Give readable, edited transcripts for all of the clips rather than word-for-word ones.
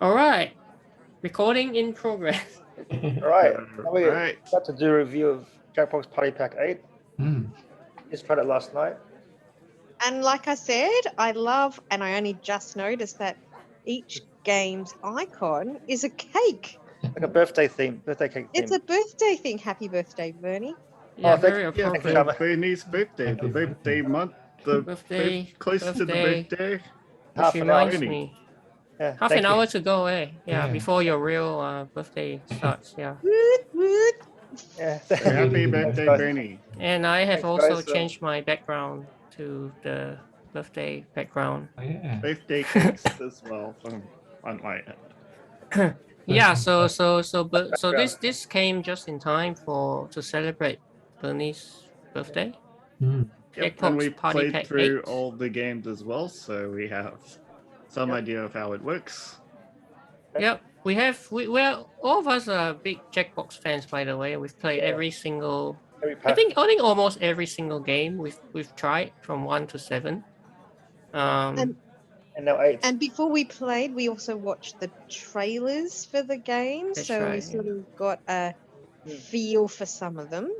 All right, recording in progress. All right, now we're Right. about to do a review of Jackbox Party Pack 8. Just tried it last night. And like I said, I love, and I only just noticed that each game's icon is a cake. Like a birthday theme, birthday cake theme. It's a birthday thing. Happy birthday, Bernie. Yeah, Oh, thank very you. Yeah, Thank you, appropriate. Shama. Bernie's birthday, the birthday month, the Birthday, close to the birthday. Which Half an reminds hour. me, Yeah, half thank an you. hour to go, eh? Yeah, Yeah. before your real birthday starts. Yeah, Woot, woot. Yeah. Happy Thank birthday, guys. Bernie. and I have Thanks, also guys. changed my background to the birthday background. Oh, yeah. Birthday cakes as well on my end. Yeah, so this came just in time to celebrate Bernie's birthday. Yep, Jackbox and we Party played Pack through 8. all the games as well, so we have some idea of how it works. Yep, we're all of us are big Jackbox fans, by the way. We've played Yeah. every single, Every I pack. think almost every single game we've tried from 1 to 7. And now 8. And before we played, we also watched the trailers for the game, That's so we right, sort of got a feel for some of them.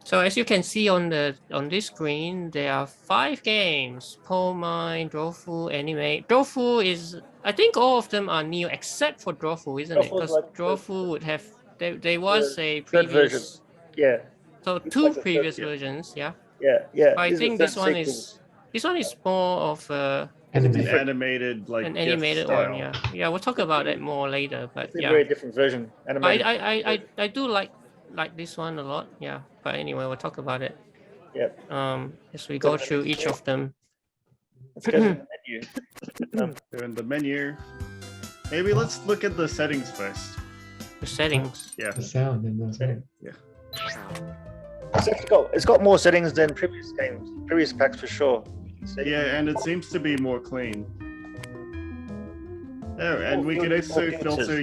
So as you can see on this screen, there are 5 games: Pole Mine, Drawful Animate. Drawful is, I think all of them are new except for Drawful, isn't it? Drawful's Because like Drawful would have there was a third version. previous, Yeah, so It's 2 like the third, previous yeah. versions, yeah. yeah. I These are think the this third one sequels. is more of An Anime. animated, like an GIF animated style. one, yeah. Yeah, we'll talk about it more later, but It's a yeah. very different version. But Animated. I do like this one a lot, yeah. But anyway, we'll talk about it. Yep. As we go through each of them. Let's go to the menu. They're in the menu. Maybe let's look at the settings first. The settings. Yeah. The sound and the sound. It's got more settings than previous games, previous packs for sure. You can see. Yeah, and it seems to be more clean. Oh, and we can also filter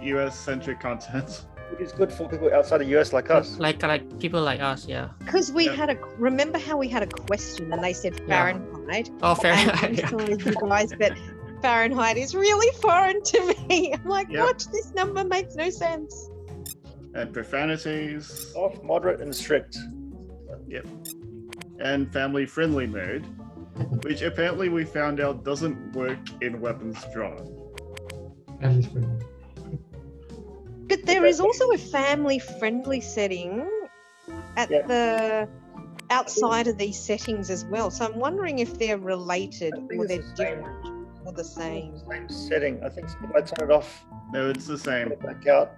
US-centric content. Which is good for people outside the US like us. Like people like us, yeah. Because we Yep. had remember how we had a question and they said Yeah. Fahrenheit? Oh, fair And enough. I'm Yeah. sorry, you guys, but Fahrenheit is really foreign to me. I'm like, Yep. what? This number makes no sense. And profanities. Soft, moderate, and strict. Yep. And family-friendly mode, which apparently we found out doesn't work in weapons drawn. At least for me. But there is also a family-friendly setting at Yeah. the outside of these settings as well. So I'm wondering if they're related I think or it's they're the same. different or the same. Same setting. I think if I turn it off, No, it's the same. put it back out,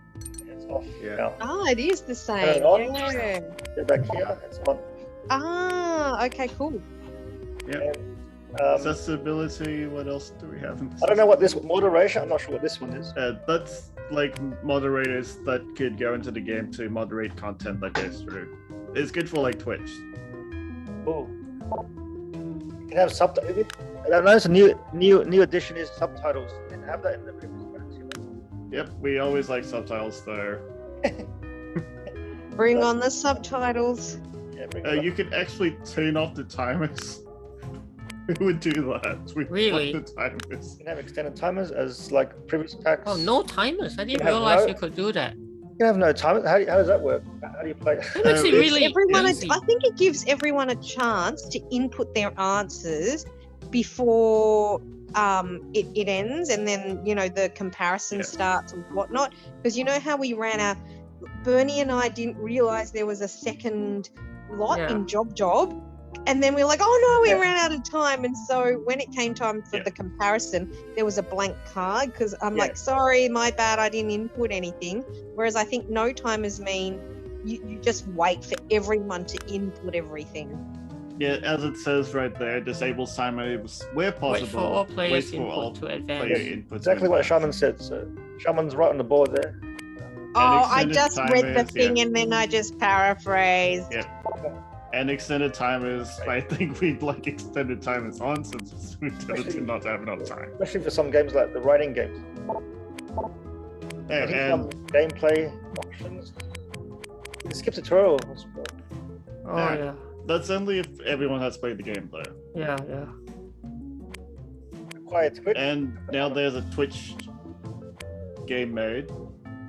it's off. Yeah. Now, Ah, it is the it same. on. Yeah. go back here, it's on. Ah, okay, cool. Yep. Um, Accessibility, what else do we have? I don't know what this moderation. I'm not sure what this one is. That's like moderators that could go into the game to moderate content that goes through. It's good for like Twitch. Oh, you can have subtitles. I know it's a new addition is subtitles. You didn't have that in the previous packs. You know? Yep, we always like subtitles though. Bring on the subtitles. Yeah, bring it up. You could actually turn off the timers. Who would do that? We Really? like the timers. You can have extended timers as like previous packs. Oh, no timers. I didn't You have realize no- you could do that. You can have no timers. How does that work? How do you play? That makes it it's really Everyone, easy. I think it gives everyone a chance to input their answers before it ends, and then the comparison Yeah. starts and whatnot. Because you know how we ran our Bernie and I didn't realize there was a second lot Yeah. in Job, and then we were like, oh no, we Yeah. ran out of time. And so when it came time for Yeah. the comparison, there was a blank card because I'm Yeah. like, sorry, my bad, I didn't input anything. Whereas I think no timers mean you just wait for everyone to input everything. Yeah, as it says right there, disable timers where possible. Wait for all players' Wait for all input to advance. player input. Exactly what Shaman said. So Shaman's right on the board there. Oh, I extended just read the timers, thing yeah. and then I just paraphrased. Yeah. And extended timers, I think we'd like extended timers on since we tended to not have enough time. Especially for some games like the writing games. Yeah, I think and some gameplay options. You can skip tutorial. Oh Yeah. yeah, that's only if everyone has played the game though. yeah. Quiet Twitch. And now there's a Twitch game mode.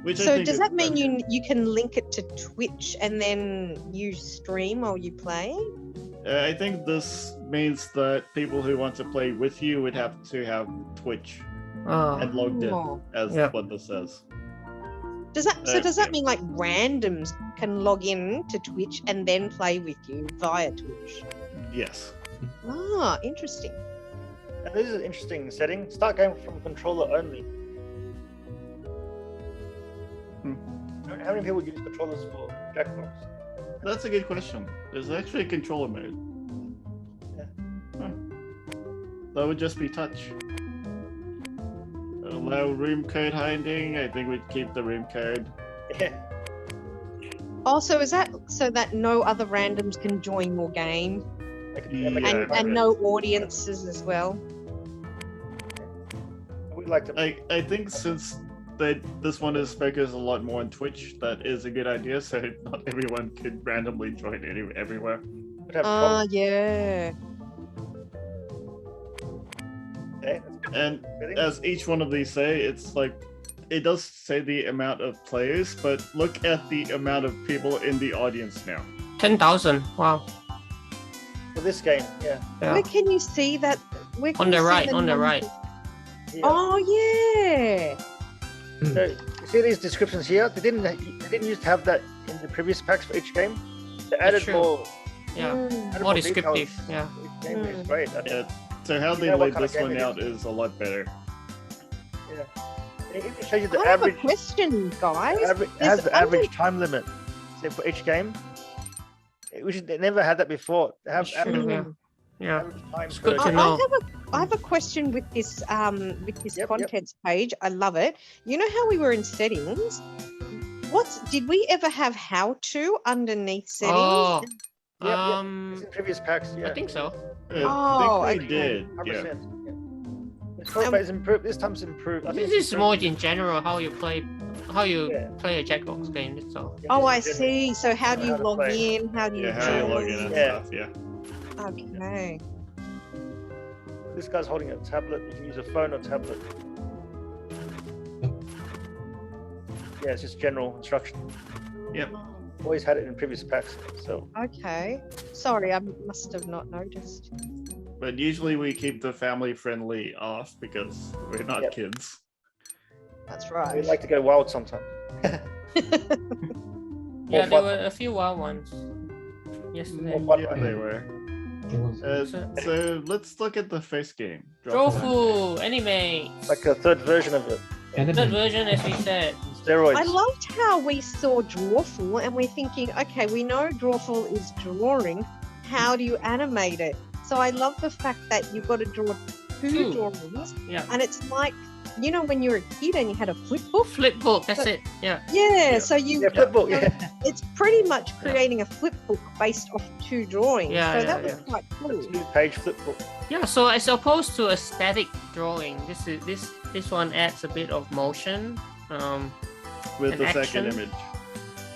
Which I So think does is that mean better. you can link it to Twitch and then you stream while you play? I think this means that people who want to play with you would have to have Twitch and logged in, Oh. as Yeah. what this says. Does that yeah. mean like randoms can log in to Twitch and then play with you via Twitch? Yes. Ah, interesting. And this is an interesting setting. Start game from controller only. How many people use controllers for Jackbox? That's a good question. There's actually a controller mode. Yeah. Huh. That would just be touch. Allow room code hiding. I think we'd keep the room code. Yeah. Also, is that so that no other randoms can join your game Yeah, and no audiences as well? We'd like to. I think since this one is focused a lot more on Twitch, that is a good idea. So not everyone could randomly join everywhere. Would have problems. Yeah. Okay, that's good. And Setting. as each one of these say, it's like it does say the amount of players, but look at the amount of people in the audience now. 10,000. Wow. For this game, yeah. Yeah. Where can you see that? Where can On the you see right. On the numbers? right. Yeah. Oh yeah. So you see these descriptions here? They didn't used to have that in the previous packs for each game. They added true. more. Yeah. Mm. Added More details descriptive. Yeah. for each game, which is Mm. great. I think. Yeah. So how You they know what laid kind of this one game it out is a lot better. Yeah. And it even shows you the I have a average. question, guys. It has There's the average time limit. So for each game, they never had that before. They have That's true, average, yeah. Yeah. average time It's per good to game. know. I have a question with this Yep. contents page. I love it. You know how we were in settings? Did we ever have how to underneath settings? Oh. Yep, It's in previous packs, yeah. I think so. Oh, I think they okay. did. Yeah. 100%. Yeah. But it's improved. This time's improved. I think This it's is more improved. in general how you play Yeah. play a Jackbox game. That's all. Yeah, Oh, just I in general. see. So how do you How to log play. in? How do you Yeah, how you log in join? and Yeah. stuff. Yeah. Okay. This guy's holding a tablet. You can use a phone or tablet. Yeah, it's just general instruction. Yep. Always had it in previous packs. So Okay. Sorry, I must have not noticed. But usually we keep the family friendly off because we're not Yep. kids. That's right. we'd like to go wild sometimes. Yeah, fun. there were a few wild ones yesterday. More fun, Yeah, right? they were. There was So let's look at the first game. Drawful Anime. Like a third version of it. Third anime. version, as we said. Steroids. I loved how we saw Drawful and we're thinking, okay, we know Drawful is drawing. How do you animate it? So I love the fact that you've got to draw two Two. drawings. Yeah. And it's like, you know, when you were a kid and you had a flip book? Flip book, that's But- it. Yeah. Yeah, Yeah. so you Yeah, flipbook. Yeah. it's pretty much creating a flip book based off two drawings. Yeah, so yeah, that was yeah. quite cool. 2-page flipbook. Yeah, so as opposed to a static drawing, this one adds a bit of motion with an the action. second image.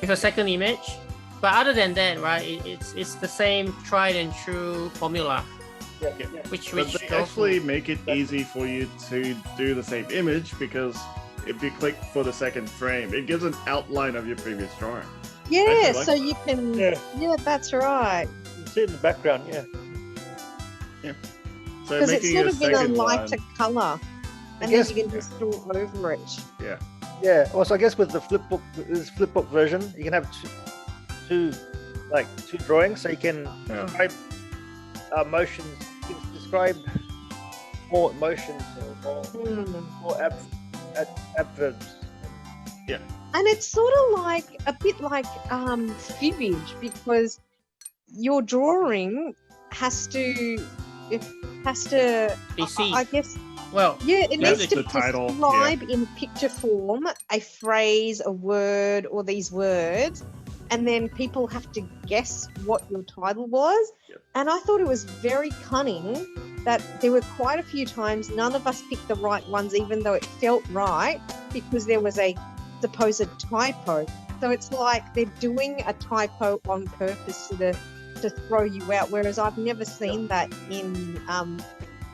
with a second image. But other than that, right, it's the same tried and true formula, Yeah. Yeah. Yeah. which But they Drawful- actually make it easy for you to do the same image because if you click for the second frame, it gives an outline of your previous drawing. Yeah, like so that. you can Yeah. yeah, that's right. You see it in the background. Yeah. So Because it's making sort a of in a second lighter one, colour. And guess- then you can just draw over it. yeah. Yeah. Also, I guess with the flipbook, this flipbook version, you can have two drawings, so you can Yeah. describe motions. You can describe more emotions or more adverbs. And it's sort of like a bit like fibbage because your drawing has to Deceive. I guess Well, yeah, it Yeah, needs to the title, yeah. describe in picture form a phrase, a word, or these words, and then people have to guess what your title was. Yep. And I thought it was very cunning that there were quite a few times none of us picked the right ones, even though it felt right, because there was a supposed typo. So it's like they're doing a typo on purpose to throw you out, whereas I've never seen that in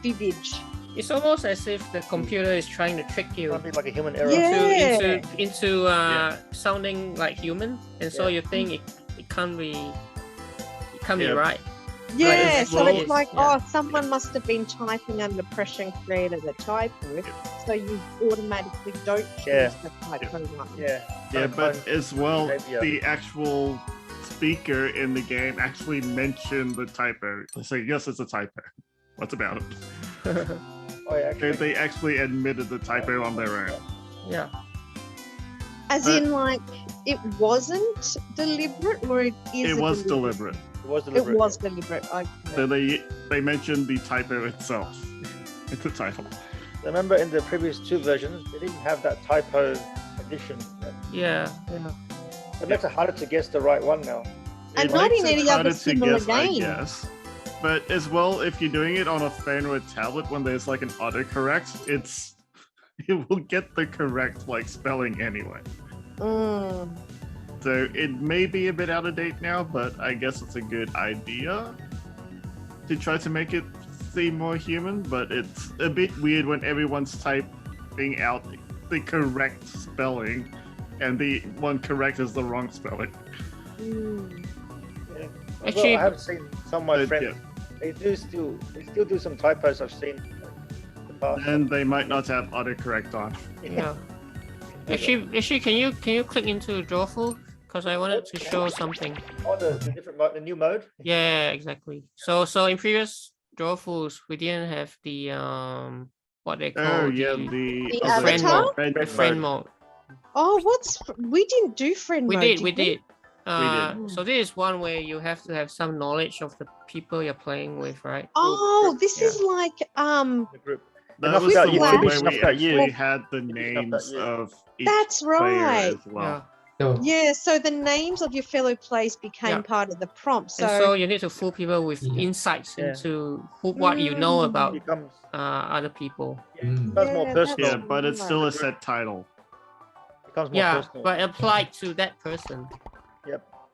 fibbage It's almost as if the computer is trying to trick you Can't be like a human error. Yeah. into sounding like human, and so you think it can't be right. Yeah, it's so well- it's like, yeah. oh, someone must have been typing under pressure and created a typo, so you automatically don't choose Yeah. the typo one. Yeah. Yeah, but as well, behavior. the actual speaker in the game actually mentioned the typo. So yes, it's a typo. What's about it? Oh, yeah, actually. They actually admitted the typo on their own. Yeah. As in, like, it wasn't deliberate, or it is. It was deliberate. It was It deliberate. was deliberate. Okay. So they mentioned the typo itself in the title. Remember in the previous 2 versions, they didn't have that typo addition. Yeah. It makes it harder to guess the right one now. And It not makes in it any other harder to similar guess, I game. guess. But as well, if you're doing it on a phone or a tablet when there's like an autocorrect, it will get the correct like spelling anyway. Mm. So it may be a bit out of date now, but I guess it's a good idea to try to make it seem more human. But it's a bit weird when everyone's typing out the correct spelling and the one correct is the wrong spelling. Mm. Actually- I have seen some of my But, friends. They still do some typos I've seen in the past. And they might not have autocorrect on. Yeah. Actually, can you click into Drawful? Because I wanted to show something. Oh, the different mode, the new mode. Yeah, exactly. So in previous Drawfuls, we didn't have the what they call Oh yeah, the the The other friend avatar? mode. Friend mode. Oh, we didn't do friend We mode. did. We did. did. So this is one where you have to have some knowledge of the people you're playing with, right? Oh, this Yeah. is like The group. That Enough was about the you, one Flash. where Enough we about actually you. had the Enough names about you. of each That's player right. as well. Yeah. So, Yeah, so the names of your fellow players became Yeah. part of the prompt. And so you need to fool people with Yeah. insights Yeah. into what you know Mm. about Becomes other people. becomes more Yeah, personal. Yeah, That's but it's right. still a set title. Becomes more Yeah, personal. but applied to that person.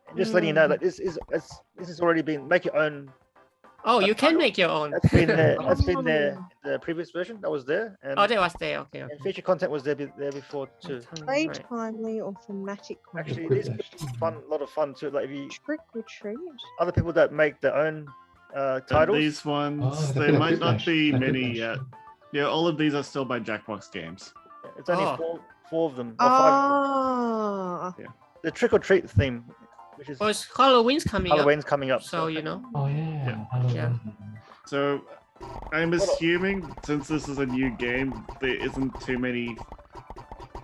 And just letting you know that this has already been make your own. Oh, you can make your own. That's been there. That's been Oh. there in the previous version. That was there. And, Oh, that was there. Okay. and feature content was there before too. Page Right. timely or thematic content. Actually, Quick this action. is fun. A lot of fun too. Like if you Trick or treat. other people that make their own But titles. these ones, Oh, there the might not Quick be Flash, many Quick yet. Flash. Yeah, all of these are still by Jackbox Games. It's only Oh. four of them. Or five. Ah, The trick or treat theme, which is Oh, it's Halloween's coming Halloween's coming up. up, so you know. Oh yeah. Yeah. Halloween. So I'm assuming since this is a new game, there isn't too many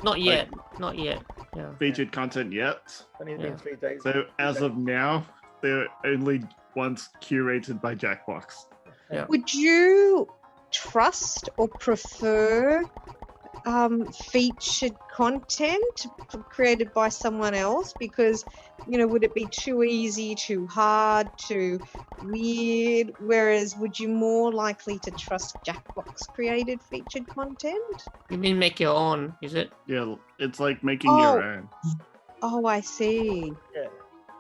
Not yet. Not yet. Yeah. featured content yet. only Yeah. been 3 days. So as of now, they're only ones curated by Jackbox. would you trust or prefer featured content created by someone else? Because, you know, would it be too easy, too hard, too weird? Whereas, would you more likely to trust Jackbox created featured content? You mean make your own? Is it? Yeah, it's like making your Oh. own. Oh, I see.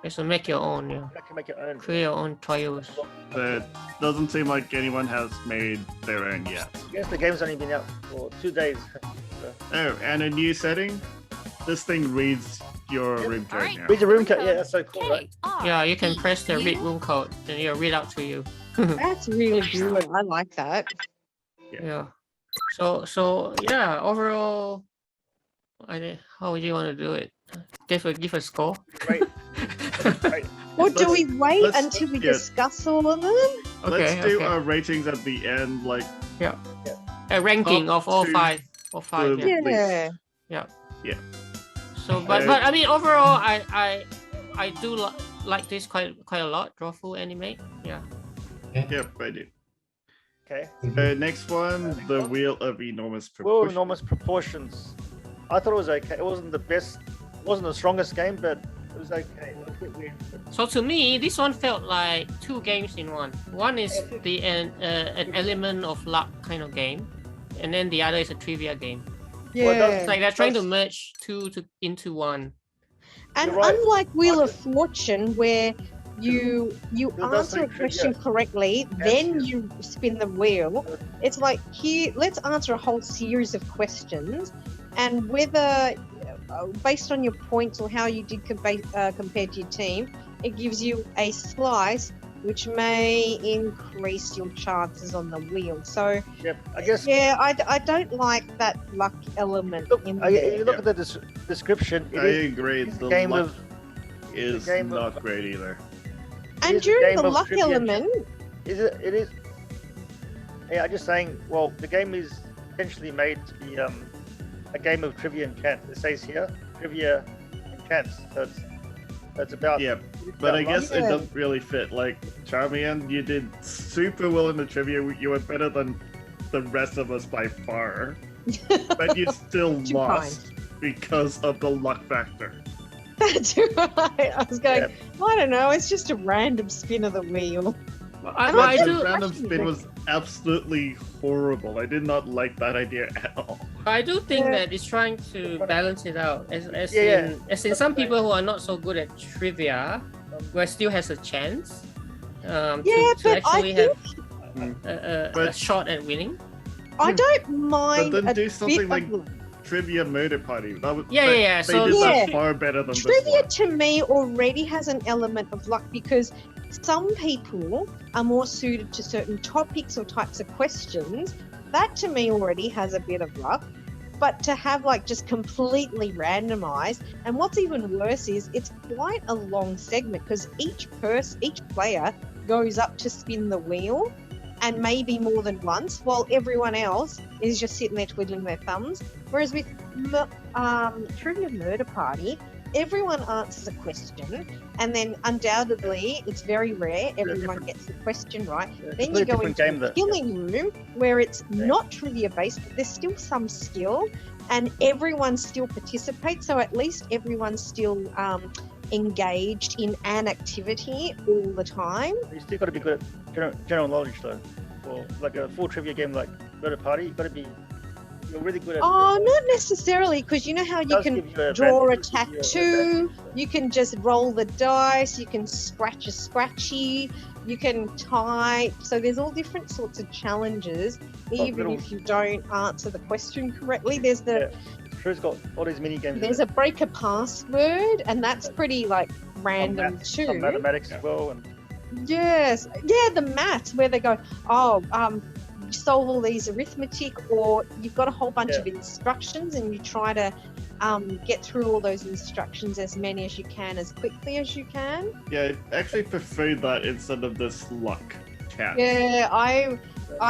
It's a make your own. Yeah. You can make your own. Create your own trials. But doesn't seem like anyone has made their own yet. I guess the game's only been out for 2 days. Oh, and a new setting. This thing reads your room code Alright. now. Read the room code. Yeah, that's so cool, right? Yeah, you can press the read room code and it'll read out to you. That's really good. I like that. Yeah. So yeah. Overall, how would you want to do it? Give a score. Great. Great. Or do we wait let's- until we yeah. discuss all of them? Let's Okay. do Okay. our ratings at the end, like A ranking Up of all to five. All five. the- Yeah. Yeah. So, but I mean, overall, I do like this quite a lot. Drawful Animate. Yeah. yeah, I do. Okay. Next one, the Wheel of Enormous Well, Proportions. enormous proportions. I thought it was okay. It wasn't the best. It wasn't the strongest game, but it was okay. It was a bit weird. So to me, this one felt like two games in one. One is an element of luck kind of game, and then the other is a trivia game. Well, it Yeah. It's like they're trying to That's- merge two into one. And You're right. unlike Wheel of Fortune, where you Well, that's answer a like question trivia. correctly, Yes, then yes. you spin the wheel. It's like, here, let's answer a whole series of questions, and whether based on your points or how you did compared to your team, it gives you a slice which may increase your chances on the wheel. So Yep. I guess. yeah, I don't like that luck element Look, in if there. you look at the description, I agree. it's a The game luck of. is game of- not great either. And is a during game the of luck trivia. element, Is it? It is. Yeah, I'm just saying. Well, the game is potentially made to be a game of trivia and chance. It says here, trivia and chance. So it's about. Yeah, it's but about I guess luck. it Yeah. doesn't really fit. Like, Charmian, you did super well in the trivia. You were better than the rest of us by far. But you still Too lost because of the luck factor. that's right. I was going, Yeah. I don't know, it's just a random spin of the wheel. I, And but I I do The random actually spin think- was absolutely horrible. I did not like that idea at all. I do think Yeah. that it's trying to balance it out. As Yeah, in some people who are not so good at trivia, where still has a chance Yeah, to but actually I have a But- shot at winning. I don't But mind then a do something bit like of Trivia Murder Party. That was, Yeah, they, yeah, yeah. They So did Yeah. that far better than this trivia one. to me already has an element of luck, because some people are more suited to certain topics or types of questions. That to me already has a bit of luck. But to have like just completely randomized, and what's even worse is it's quite a long segment, because each player goes up to spin the wheel, and maybe more than once, while everyone else is just sitting there twiddling their thumbs. Whereas with Trivia Murder Party, everyone answers a question, and then undoubtedly, it's very rare everyone gets the question right. Then you go into the skilling room where it's not trivia based, but there's still some skill, and everyone still participates. So at least everyone's still engaged in an activity all the time. You still got to be good at general knowledge though. For like a full trivia game like Murder Party, you've got to be. You're really good at. Oh, not necessarily, because you know how you can draw a tattoo, you can just roll the dice, you can scratch a scratchy, you can type. So there's all different sorts of challenges, even if you don't answer the question correctly. There's the Drew's got all these mini games. there's a break a password, and that's pretty like random too. Some mathematics as well, and Yes, yeah, the maths where they go, solve all these arithmetic, or you've got a whole bunch of instructions and you try to get through all those instructions, as many as you can, as quickly as you can. Yeah, I actually preferred that instead of this luck chat. Yeah, I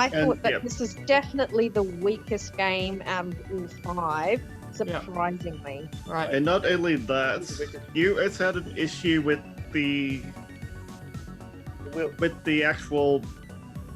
thought that yep. this was definitely the weakest game out of all five, surprisingly. Right. And not only that, you has had an issue with the actual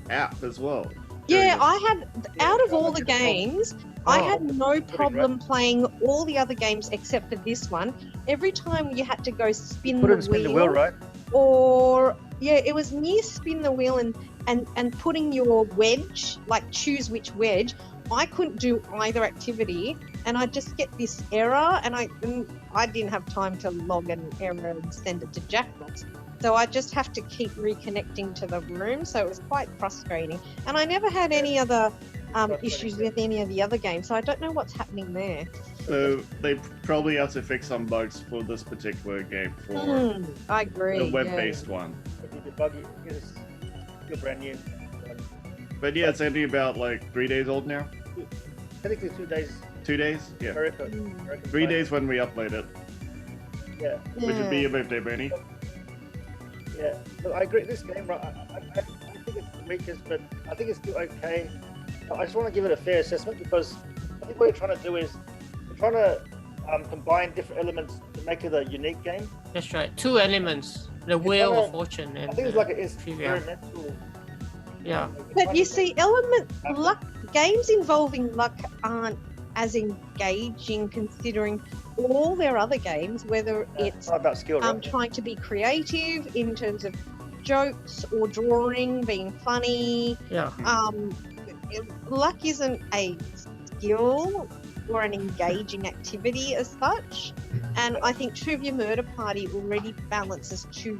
app as well. Yeah, I had, out of all the games, I had no problem playing all the other games except for this one. Every time you had to go spin the wheel, right? Or it was near spin the wheel and putting your wedge, like choose which wedge. I couldn't do either activity, and I just get this error, and I didn't have time to log an error and send it to Jackbox. So I just have to keep reconnecting to the room. So it was quite frustrating. And I never had any other issues with any of the other games. So I don't know what's happening there. So they probably have to fix some bugs for this particular game for I agree. the web-based one. You're brand new. But yeah, it's only about like 3 days old now. Technically 2 days. 2 days? Yeah. America, 3 days when we upload it. Yeah. Which would be your birthday, Bernie. Yeah, but I agree. This game, right? I think it's the weakest, but I think it's still okay. I just want to give it a fair assessment, because I think what you're trying to do is you're trying to combine different elements to make it a unique game. That's right. 2 elements: the wheel of fortune and I think it's like it's trivia. experimental. Yeah. But you see, luck games involving luck aren't as engaging, considering all their other games, whether it's not about skill, right? trying to be creative in terms of jokes or drawing, being funny. Yeah. Luck isn't a skill or an engaging activity as such, and I think Trivia Murder Party already balances two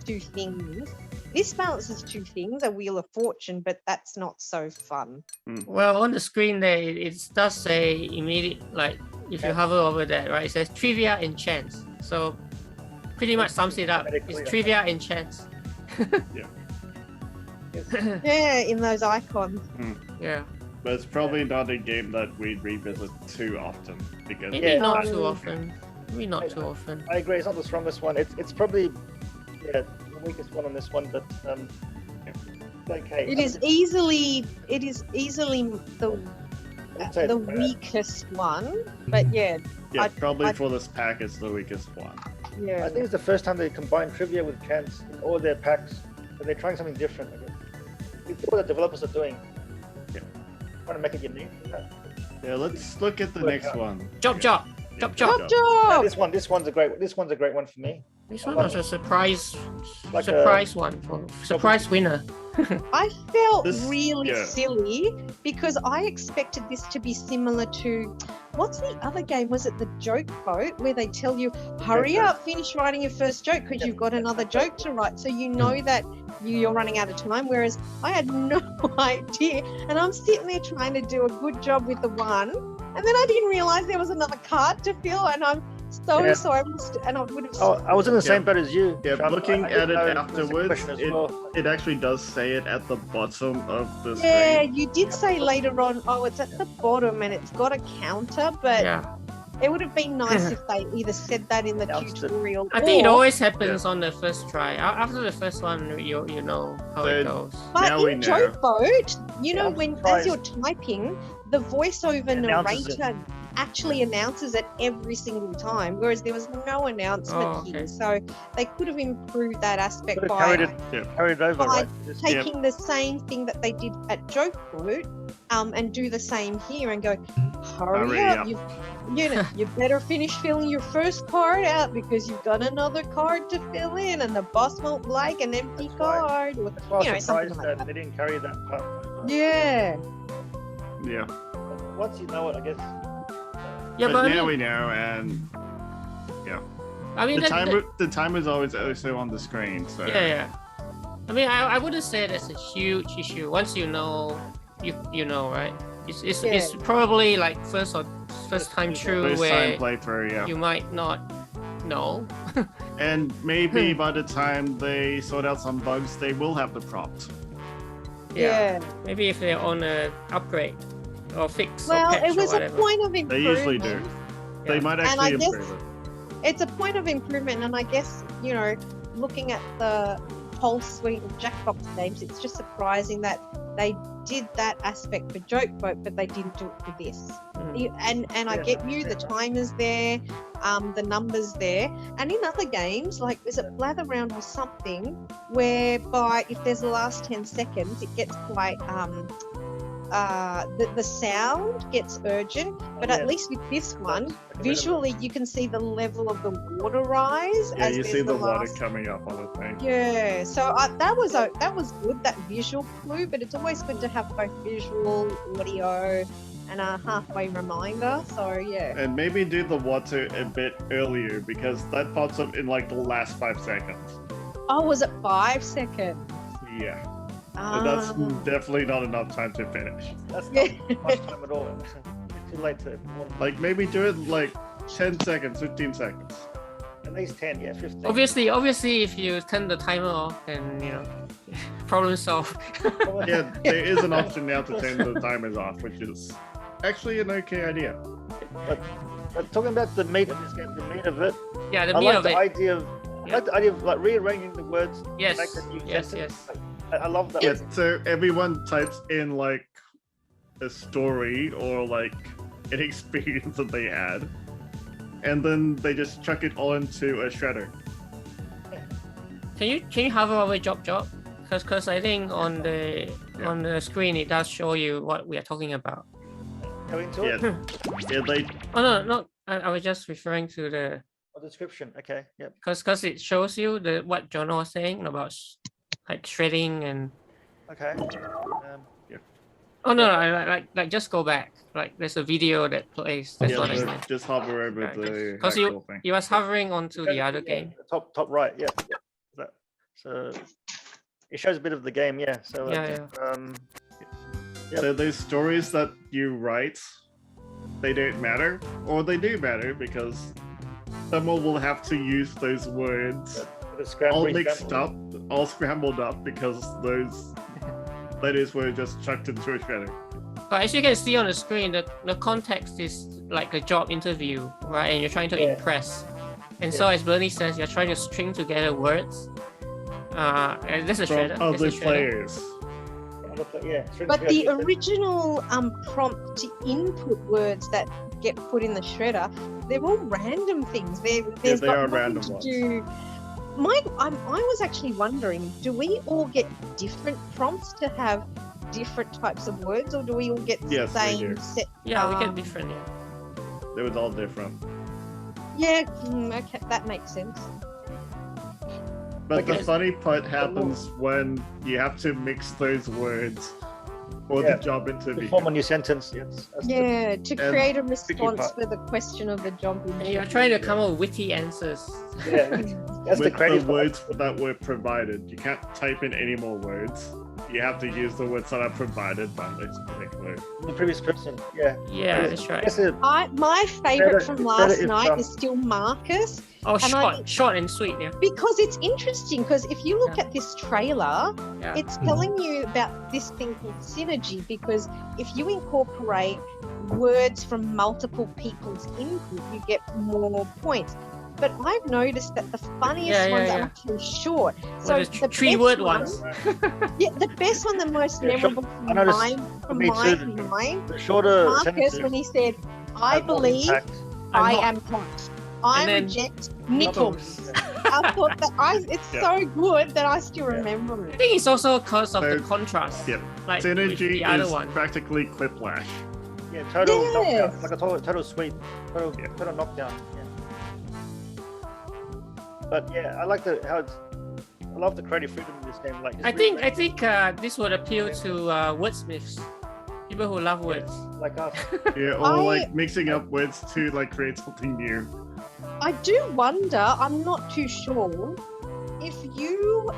two things. This balances two things, a Wheel of Fortune, but that's not so fun. Well, on the screen there, it does say immediate, like if you hover over there, right? It says trivia and chance. So pretty much sums it up. It's trivia and chance. Yeah, in those icons. Yeah. But it's probably not a game that we'd revisit too often because Maybe not too often. Maybe not too often. I agree. It's not the strongest one. It's probably the weakest one on this one, but okay. It is easily the weakest one, but yeah. Probably for this pack, it's the weakest one. Yeah. I think it's the first time they combine trivia with chance in all their packs, but they're trying something different. I guess. It's what the developers are doing. Trying to make it unique. Yeah, let's look at the next one. Chop. This one's a great one for me. This one was a surprise Like one, surprise winner. I felt This- really yeah. silly because I expected this to be similar to what's the other game? Was it the Joke Boat where they tell you hurry up, finish writing your first joke because you've got another joke to write, so you know that you're running out of time. Whereas I had no idea, and I'm sitting there trying to do a good job with the one, and then I didn't realize there was another card to fill, and I'm so sorry, and I would have. Oh, I was in the same boat as you. Yeah, Sean. looking I at it didn't know there was a afterwards, question as well. it actually does say it at the bottom of the Yeah, screen. you did say later on, oh, it's at the bottom and it's got a counter, but Yeah. it would have been nice if they either said that in the Announced it. tutorial. I think it or- always happens on the first try. After the first one, you know how it goes. But Now we in know. Joke Boat, you know, I'm when surprised. as you're typing, the voiceover Announces it. narrator actually announces it every single time, whereas there was no announcement Oh, okay. here. So they could have improved that aspect Could have by carried it over, by right? Just- taking the same thing that they did at Joke Boat, and do the same here and go, hurry Hurry up, up. you better finish filling your first card out because you've got another card to fill in and the boss won't like an empty That's why- card. Or, That's why I you know, was something surprised like that they didn't carry that part. Yeah. Yeah. Once you know it, I guess. Yeah, but but now I we mean, know, and the timer is always also on the screen. So yeah. I mean, I wouldn't say that's a huge issue. Once you know, you know, right? It's probably like first time through first where time playthrough, yeah. you might not know. And maybe by the time they sort out some bugs, they will have the prompt. Yeah. Maybe if they're on a upgrade or fix or Well, patch it was or a whatever. point of They improvement. usually do. They Yeah. might And I actually guess- improve it. It's a point of improvement, and I guess, you know, looking at the whole suite of Jackbox games, it's just surprising that they did that aspect for Joke Boat, but they didn't do it for this. And I Yeah, get you, the timers there, the numbers there, and in other games, like is it Blather Round or something, whereby if there's the last 10 seconds, it gets quite the sound gets urgent, but at least with this one, visually you can see the level of the water rise. Yeah, as you there's see the last... water coming up on the thing. Yeah, so that was good, that visual clue, but it's always good to have both visual, audio, and a halfway reminder. So yeah. And maybe do the water a bit earlier because that pops up in like the last 5 seconds. Oh, was it 5 seconds? Yeah. And that's Ah. definitely not enough time to finish. That's Yeah. not much time at all. It's too late to. Like maybe do it in like 10 seconds, 15 seconds. At least 10, yeah, 15. Obviously, if you turn the timer off, then you know, problem solved. Yeah, there is an option now to turn the timers off, which is actually an okay idea. But talking about the meat of this game, the meat of it, Yeah, the I meat like of the it. idea of. I like the idea of like rearranging the words. to Yes, Make a new yes, sentence. yes. I love that. Yeah, so everyone types in like a story or like an experience that they had, and then they just chuck it all into a shredder. Can you hover over job? Because I think on the screen it does show you what we are talking about. Go into Yeah, it. yeah, they Oh no, I was just referring to the Oh, description. Okay. Yep. because it shows you what John was saying about like shredding and Okay. oh no, like just go back. Like there's a video that plays. That's yeah, what I they meant. just hover over Okay, the because actual thing. you was hovering onto the other Yeah, game. the top right. Yeah. That. So it shows a bit of the game, yeah. So Yeah, I think, Yep. So those stories that you write, they don't matter, or they do matter because someone will have to use those words all mixed up, all scrambled up because those letters were just chucked into a shredder. But as you can see on the screen, the context is like a job interview, right? And you're trying to impress. And so, as Bernie says, you're trying to string together words. And this is a shredder. From other This is a shredder. players. But the original prompt to input words that get put in the shredder, they're all random things. There's they got are nothing random to ones. do. I was actually wondering, do we all get different prompts to have different types of words, or do we all get the Yes, we same do. set? Yeah, we get different. Yeah. It was all different. Yeah, okay, that makes sense. But the Okay. funny part happens when you have to mix those words for the job To interview. form a new sentence, yes. That's Yeah, to create a response part. for the question of the job. And you're trying to come up with witty answers. Yeah, that's the With the creative part. words that were provided. You can't type in any more words. You have to use the words that are provided by this particular. The previous person, yeah. Yeah, that's right. That's it. My favorite Better- from better last if, night is still Marcus, Oh, And short and sweet. Yeah. because it's interesting. Because if you look Yeah. at this trailer, Yeah. it's telling you about this thing called synergy. Because if you incorporate words from multiple people's input, you get more points. But I've noticed that the funniest ones are actually short. So Well, the three best word one- ones. Yeah, the best one, the most Yeah, sure. memorable I from noticed from me my too. mind, The shorter Marcus, sentences when he said, "I have more believe impact. I hot. am hot. I And then reject nipples." nipples. I thought that it's Yeah. so good that I still Yeah. remember I it. think it's also because of the So- contrast. Yep. Like with Synergy the other is one. practically quiplash. Yeah, total Yes. knockdown. Like a total sweep. Total, Yeah. total knockdown. Yeah. But yeah, I like how it's. I love the creative freedom in this game. Like, it's I really think this would appeal to wordsmiths, people who love words. like us. Yeah, or I- like mixing up words to like create something new. I do wonder, I'm not too sure, if you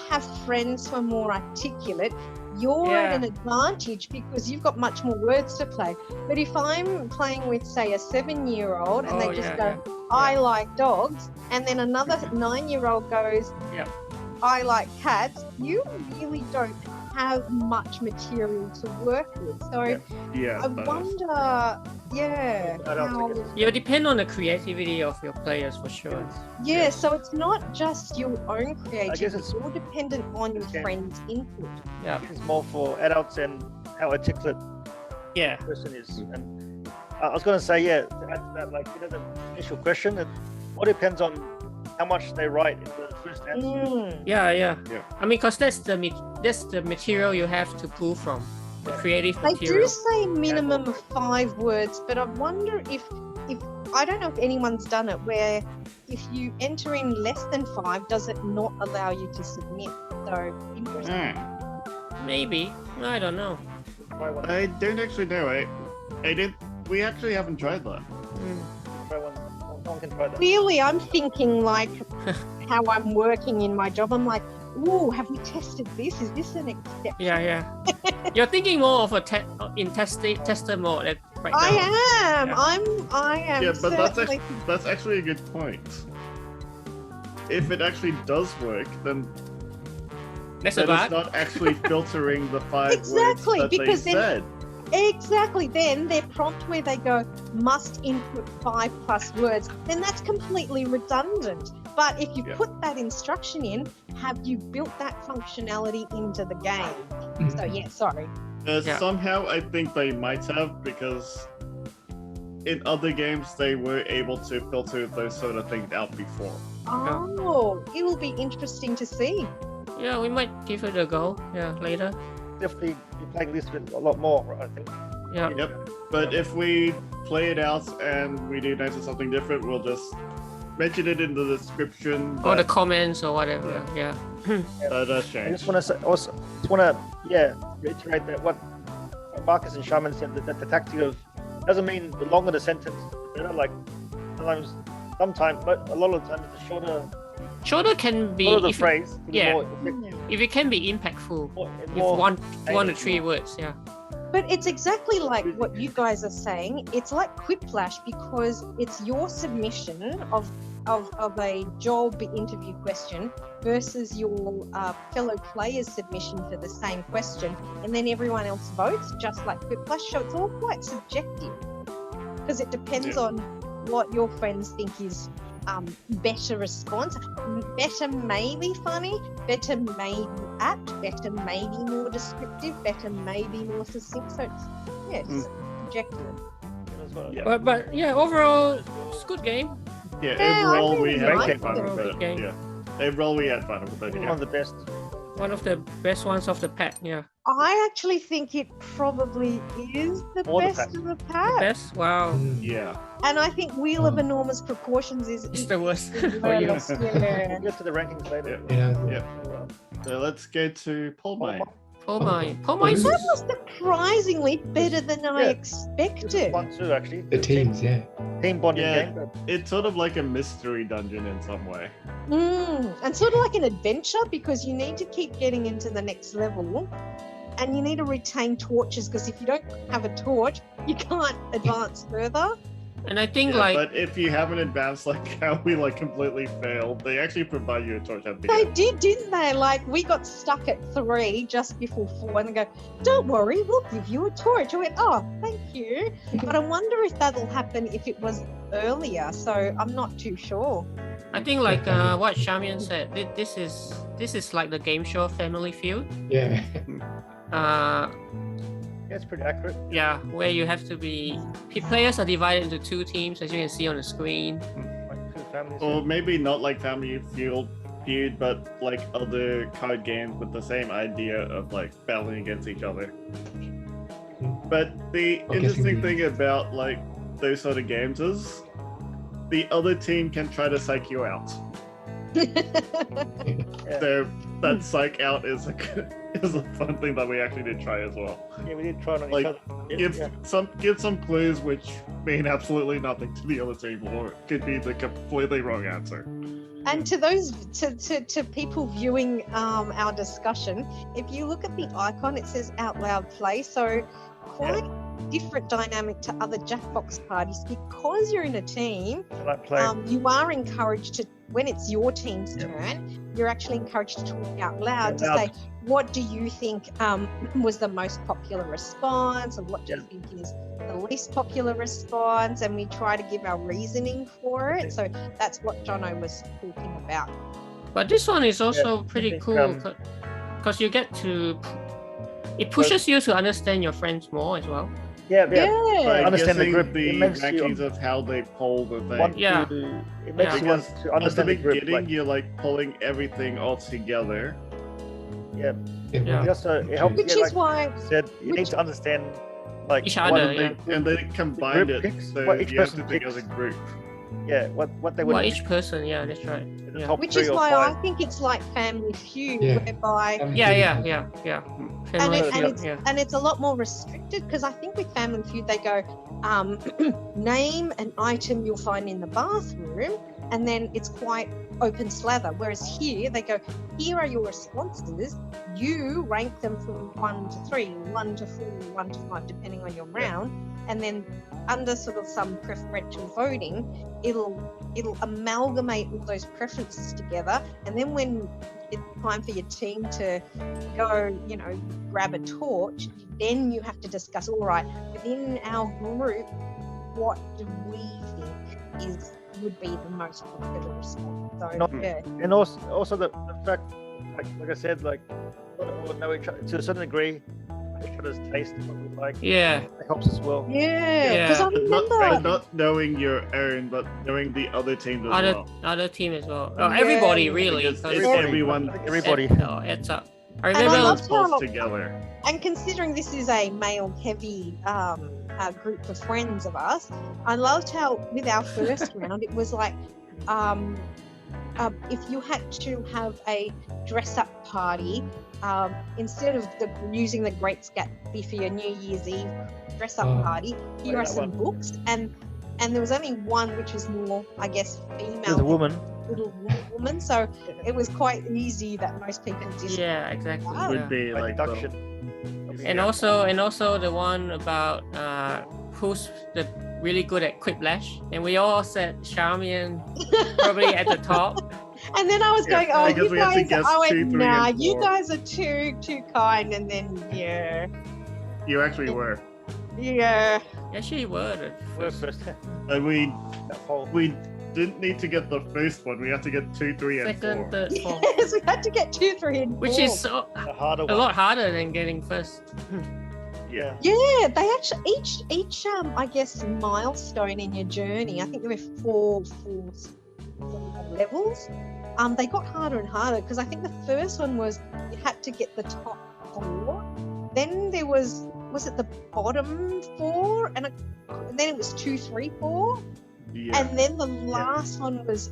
have friends who are more articulate, you're at Yeah. an advantage because you've got much more words to play. But if I'm playing with, say, a 7-year-old and they just go, I like dogs, and then another 9-year-old goes, Yep. I like cats, you really don't have much material to work with. So Yeah. I wonder, yeah, I don't how... think it's- It will depend on the creativity of your players for sure. Yeah, so it's not just your own creativity, it's- all dependent on your Okay. friend's input. Yeah. It's more for adults and how articulate Yeah. the person is. And I was going to say, yeah, to add to that, like, the initial question, it all depends on how much they write in the first answer. Mm. Yeah. Yeah. I mean, because that's the material you have to pull from, the creative They material. do say minimum of 5 words, but I wonder if I don't know if anyone's done it where if you enter in less than 5, does it not allow you to submit? So interesting. Maybe. I don't know. Try one. I don't actually know. I did. We actually haven't tried that. Mm. Try one. No one can try that. Clearly, I'm thinking like how I'm working in my job. I'm like, ooh, have we tested this? Is this an exception? Yeah. You're thinking more of a tester mode right now. I am. Yeah. I am. Yeah, but certainly. that's actually a good point. If it actually does work, then That's a that is bug. not actually filtering the 5 Exactly, words that because they then- said. Exactly. Then their prompt where they go must input 5+ words, then that's completely redundant. But if you Yeah. put that instruction in, have you built that functionality into the game? So yeah, sorry. Yeah. Somehow I think they might have, because in other games they were able to filter those sort of things out before. Oh, it will be interesting to see. Yeah, we might give it a go. Yeah, later. Definitely be playing this with a lot more, I think. Yeah. Yep. But if we play it out and we do notice something different, we'll just mention it in the description. Or the that- comments or whatever. Yeah. that does I change. just want to reiterate that what Marcus and Shaman said, that the tactic of doesn't mean the longer the sentence, the better. Like sometimes, but a lot of the time, the shorter can be Follow the if, phrase. yeah. More effective, if it can be impactful. If more one to three words, yeah. But it's exactly like what you guys are saying. It's like Quiplash because it's your submission of a job interview question versus your fellow player's submission for the same question, and then everyone else votes, just like Quiplash. So it's all quite subjective because it depends on what your friends think is better response. Better maybe funny, better maybe apt, better maybe more descriptive, better maybe more succinct. So it's subjective. Yeah. But yeah, overall, it's a good game. Yeah, Yeah, overall I we really had liked fun it. with it. Game. Yeah. Overall we had fun with it. One Yeah. of the best. One of the best ones of the pack, yeah. I actually think it probably is the Or the best pack. of the pack. Best? Wow. Yeah. And I think Wheel of Enormous Proportions is It's the worst the for you. worst, yeah. We'll get to the rankings later. Yeah. So let's go to Paul Mine. Paul Mine. That was surprisingly better than I Yeah. expected. One, two, actually. The teams, yeah. Team bonding Yeah. game. It's sort of like a mystery dungeon in some way. And sort of like an adventure because you need to keep getting into the next level and you need to retain torches because if you don't have a torch, you can't advance further. And I think Yeah, like but if you haven't advanced like how we like completely failed, they actually provide you a torch at the They end. did, didn't they? Like, we got stuck at 3 just before 4 and they go, don't worry, we'll give you a torch. I went, oh, thank you. But I wonder if that'll happen if it was earlier. So I'm not too sure. I think like what Shamian said, this is like the game show Family Feud. Yeah. Yeah, it's pretty accurate. Yeah, where you have to be players are divided into 2 teams as you can see on the screen. Like 2 families. Or maybe not like Family Feud, but like other card games with the same idea of like battling against each other. But the I'm interesting guessing thing about like those sort of games is the other team can try to psych you out. Yeah. So that psych out is a fun thing that we actually did try as well. Yeah, we did try it on Like, each other. Give some clues which mean absolutely nothing to the other team, or it could be the completely wrong answer. And to those to people viewing our discussion, if you look at the icon, it says out loud play. So quite different dynamic to other Jackbox parties because you're in a team. Like playing. You are encouraged to, when it's your team's turn, you're actually encouraged to talk out loud to say, what do you think was the most popular response, or what do you think is the least popular response? And we try to give our reasoning for it. So that's what Jono was talking about. But this one is also I pretty think, cool because you get to. It pushes you to understand your friends more as well. Yeah. By Understand the guessing group. the It makes you- rankings of how they poll the thing. One, Yeah. two, it makes Yeah. you want to At the understand the group. beginning, Like, you're like pulling everything all together. yeah. Yeah. It also it helps. Which yeah, is like why you said, you need to understand like Each what other, they- And they combined group it, picks, so what each you have to person think picks. as a group. Yeah, what they would Well, each person, yeah, that's right. in the Yeah. top which 3 is or why I 5. think it's like Family Feud, Yeah. whereby Yeah. and, Family it, and, Feud, it's, yeah. and it's a lot more restricted because I think with Family Feud they go name an item you'll find in the bathroom, and then it's quite open slather, whereas here they go, here are your responses, you rank them from 1 to 3, 1 to 4, 1 to 5 depending on your round, and then under sort of some preferential voting it'll amalgamate all those preferences together, and then when it's time for your team to go, grab a torch, then you have to discuss, all right, within our group, what do we think would be the most popular response? So, Not- yeah. And also the fact, like I said, like we know each other to a certain degree, each other's taste, what we like. Yeah. It helps as well. Yeah, because I remember. Not knowing your own, but knowing the other teams as well. Other team as well. Everybody really. Because because it's everyone Everybody. adds up. I And I remember. love- pulls together. And considering this is a male-heavy group of friends of us, I loved how with our first round it was like, if you had to have a dress-up party, instead of using the Great Gatsby for your New Year's Eve dress-up Oh. party, here Like are that some one. books, and there was only one which was more, I guess, female. There's a woman. little woman, so it was quite easy that most people just Yeah, exactly. Wow. Would Yeah. be By like deduction. And also the one about who's the really good at quiplash, and we all said Charmian probably at the top. And then I was Yeah, going, oh, because you we had to guys, guess I 2, went, 3, nah, and you 4. guys are too kind. And then, yeah. You actually were. Actually, you were the We're first. first. And we That whole didn't need to get the first one. We had to get 2, 3, and 4. Second, third, fourth, Yes, we had to get 2, 3, and 4. which is the harder a one. lot harder than getting first. Yeah. Yeah, they actually each I guess milestone in your journey. I think there were four levels. They got harder and harder because I think the first one was you had to get the top 4. Then there was it the bottom 4, and then it was 2, 3, 4, Yeah. and then the last one was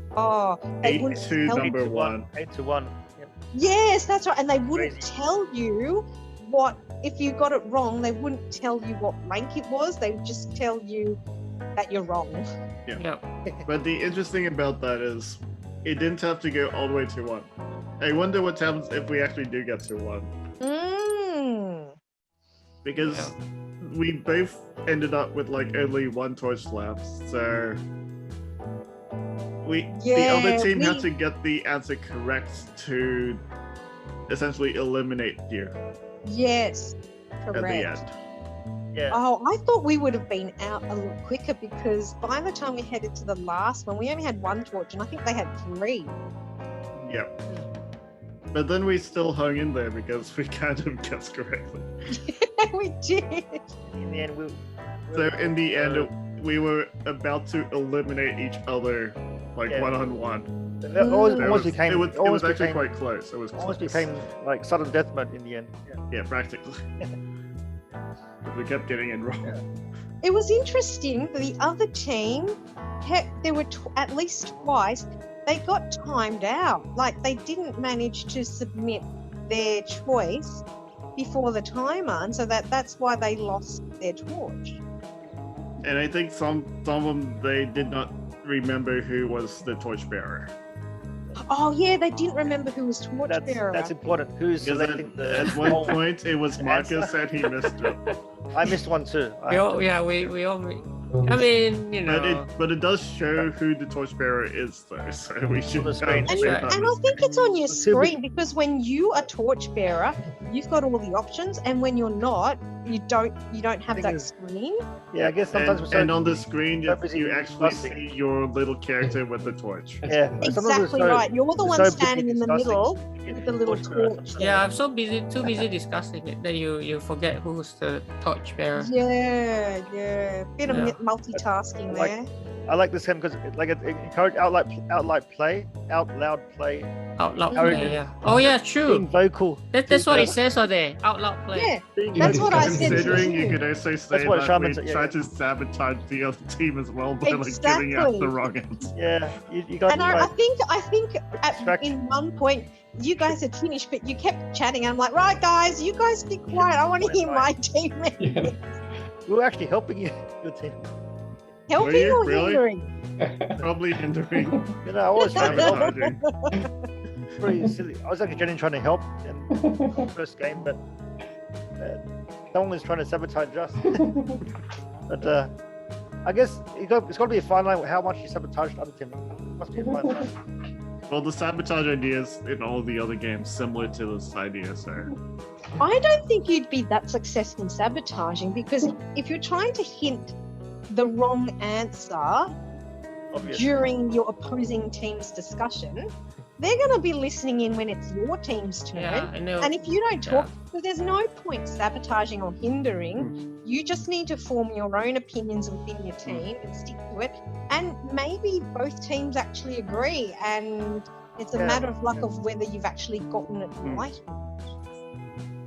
they 8 wouldn't to tell- number 1. 8 to 1. Yep. Yes, that's right, and they wouldn't Crazy. tell you what if you got it wrong. They wouldn't tell you what rank it was. They would just tell you that you're wrong. Yeah. But the interesting about that is it didn't have to go all the way to 1. I wonder what happens if we actually do get to 1. Because we both ended up with like only 1 torch left, so the other team had to get the answer correct to essentially eliminate you Yes, at the correct. end. Yeah. Oh, I thought we would have been out a little quicker because by the time we headed to the last one, we only had 1 torch, and I think they had 3. Yep. But then we still hung in there because we kind of guessed correctly. We did. In the end, So in the end, we were about to eliminate each other like Yeah. one-on-one. it almost It was, became it was almost actually became, quite close. It was almost close. became like sudden death mode in the end. Yeah. Yeah, practically. We kept getting it wrong. It was interesting. The other team, there were at least twice, they got timed out. Like they didn't manage to submit their choice before the timer, and so that's why they lost their torch. And I think some of them, they did not remember who was the torchbearer. Oh yeah, they didn't remember who was torchbearer. That's important. Who's Because selecting the at one whole- point, it was Marcus and he missed it. I missed one too. We all, we all. I mean, you know. But it does show who the torchbearer is, though, so we should the screen. And, say Right. that. and I think it's on your Let's see if we- screen because when you are torchbearer, you've got all the options, and when you're not, you don't have Thing that is- screen. Yeah, I guess sometimes we're so and on the screen, so busy you actually discussing. see your little character with the torch. yeah. Sometimes we're Exactly so- right. You're the we're one so busy standing in the discussing middle getting with the little torchbearer. torch. Yeah, I'm so too busy discussing it that you forget who's the torchbearer. Yeah. Bit of Yeah. multitasking Like- there. I like this game because it encouraged out loud play. Out loud Harry- play, yeah. Oh yeah, Being true. vocal. That's what it says on there. Out loud play. Yeah, Being That's vocal. what I said Considering too. you could also say That's what that Shaman we said, yeah, tried to sabotage the other team as well by like giving out Exactly. the wrong answer. Yeah, you got and I like, think Distract- in one point you guys had finished, but you kept chatting. I'm like, right, guys, you guys be quiet. I want to hear my teammate Yeah. we were actually helping you, your team. helping you? or Really? hindering. Probably hindering You know, I was trying to help. sabotaging. Pretty silly. I was actually genuinely trying to help in the first game, but someone was trying to sabotage us. But I guess it's got to be a fine line with how much you sabotage the other team. It must be a fine line. Well, the sabotage ideas in all the other games similar to this idea, so I don't think you'd be that successful in sabotaging because if you're trying to hint the wrong answer Obviously. during your opposing team's discussion, they're going to be listening in when it's your team's turn. Yeah, I know. And if you don't talk, so there's no point sabotaging or hindering. You just need to form your own opinions within your team and stick to it. And maybe both teams actually agree, and it's a Yeah. matter of luck of whether you've actually gotten it right.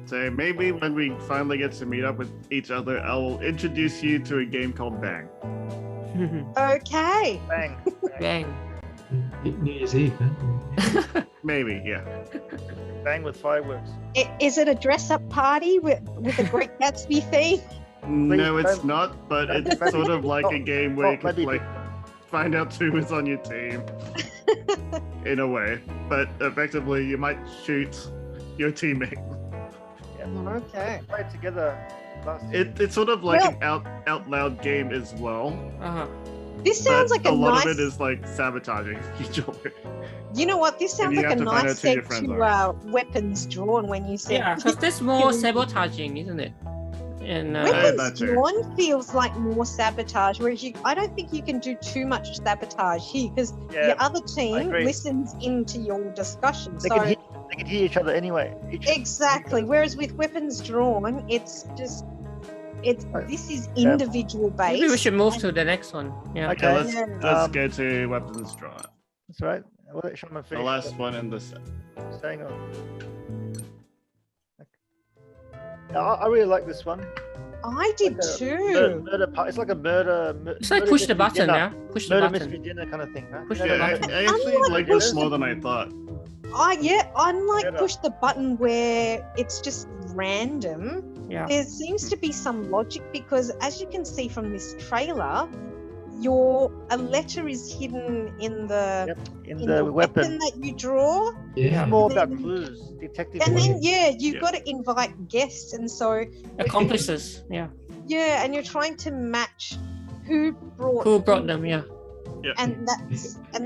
So maybe when we finally get to meet up with each other, I'll introduce you to a game called Bang. Okay. Bang. Bang. New Year's Eve, man. Maybe, yeah. Bang with fireworks. Is it a dress-up party with a Great Gatsby theme? No, it's don't- not, but don't- it's sort of like a game where you can maybe play. find out who is on your team in a way, but effectively you might shoot your teammate. Okay. Played together last year. It's sort of like an out loud game as well. Uh-huh. This sounds but like a lot nice. of it is like sabotaging each other. You know what? This sounds you like a have to find nice out who your set friends to weapons drawn when you said. Yeah, because that's more sabotaging, isn't it? And Weapons that too. drawn feels like more sabotage, whereas I don't think you can do too much sabotage here because Yeah, the other I team agree. listens into your discussion. They So can hear each other anyway. exactly. Whereas with weapons drawn, it's just this is individual based. maybe we should move to the next one. Yeah. Okay. Yeah, let's Um, go to weapons draw. That's right. I'll let Shaman The finish. last one in the set. Staying on. I really like this one. I did Like a too. It's like a murder. It's like push the button now. Push the Murder button. mystery dinner kind of thing. Huh? Push You know the that button. I actually Unlike like this push more the- than I thought. Unlike Better. push the button where it's just random. Yeah. There seems to be some logic because, as you can see from this trailer, a letter is hidden in the Yep, in the weapon. that you draw, Yeah. It's more about Then- clues, detective. and work. then you've Yeah. got to invite guests, and so Accomplices. Yeah. and you're trying to match who brought Who brought them? Yeah. and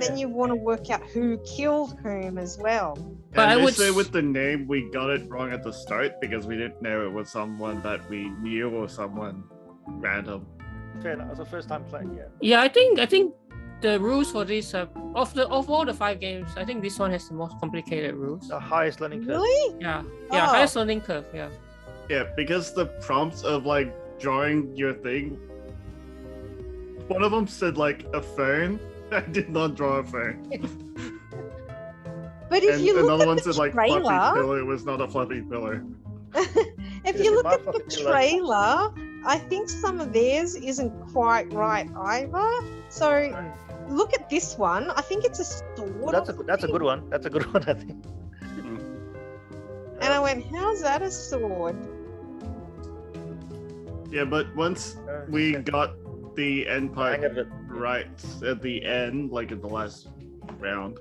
then you want to work out who killed whom as well. But And I they would say s- with the name we got it wrong at the start because we didn't know it was someone that we knew or someone random. Fair enough. It was the first time playing. Yeah. Yeah, I think the rules for this of all the 5 games, I think this one has the most complicated rules. The highest learning curve. Really? Yeah. Oh. Highest learning curve. Yeah. Yeah, because the prompts of like drawing your thing, one of them said like a phone. I did not draw a phone. But if And you look another at one the said like fluffy trailer, pillow. It was not a fluffy pillow. if Yeah, you look my at the fucking pillow. trailer, I think some of theirs isn't quite right either. So look at this one. I think it's a sword. That's or a good something. one. That's a good one, I think. And I went, how's that a sword? Yeah, but once we got the end part hang of it. right at the end, like in the last round,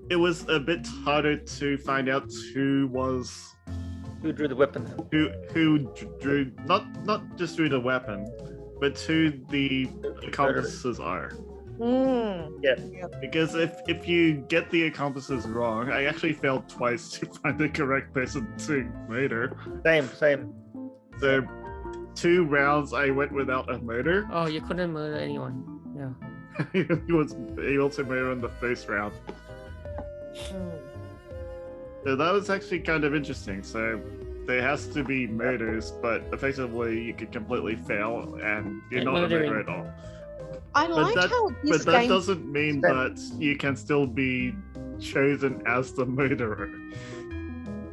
it was a bit harder to find out who Who drew the weapon? who drew not just drew the weapon, but who the accomplices are. Because if you get the accomplices wrong, I actually failed twice to find the correct person to murder. Same. So 2 rounds I went without a murder. Oh, you couldn't murder anyone. Yeah. He was able to murder in the first round. So that was actually kind of interesting. So there has to be murders, but effectively you could completely fail and you're And not murdering. a murderer at all. I like that- how this But that game. doesn't mean that you can still be chosen as the murderer.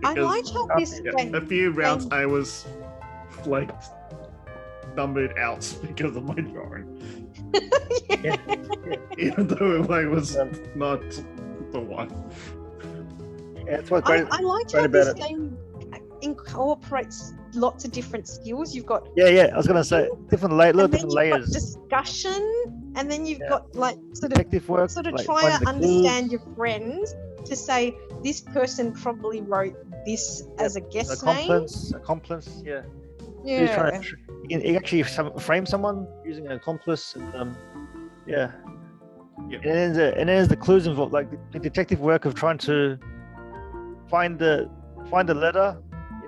I Because, like how this yeah, game. a few rounds I was like numbered out because of my drawing, even though I was not the one. Yeah, that's what I great. liked great how about this it. game incorporates lots of different skills. You've got Yeah. I was gonna say different little and then different you've got layers. discussion, and then you've Yeah. got like sort of Detective work. like, try finding to the understand clues, your friends to say this person probably wrote this as a guest name. accomplice. Yeah. Yeah. He's trying to, you can actually frame someone using an accomplice. And, yeah. Yep. And then there's the clues involved, like the detective work of trying to find the letter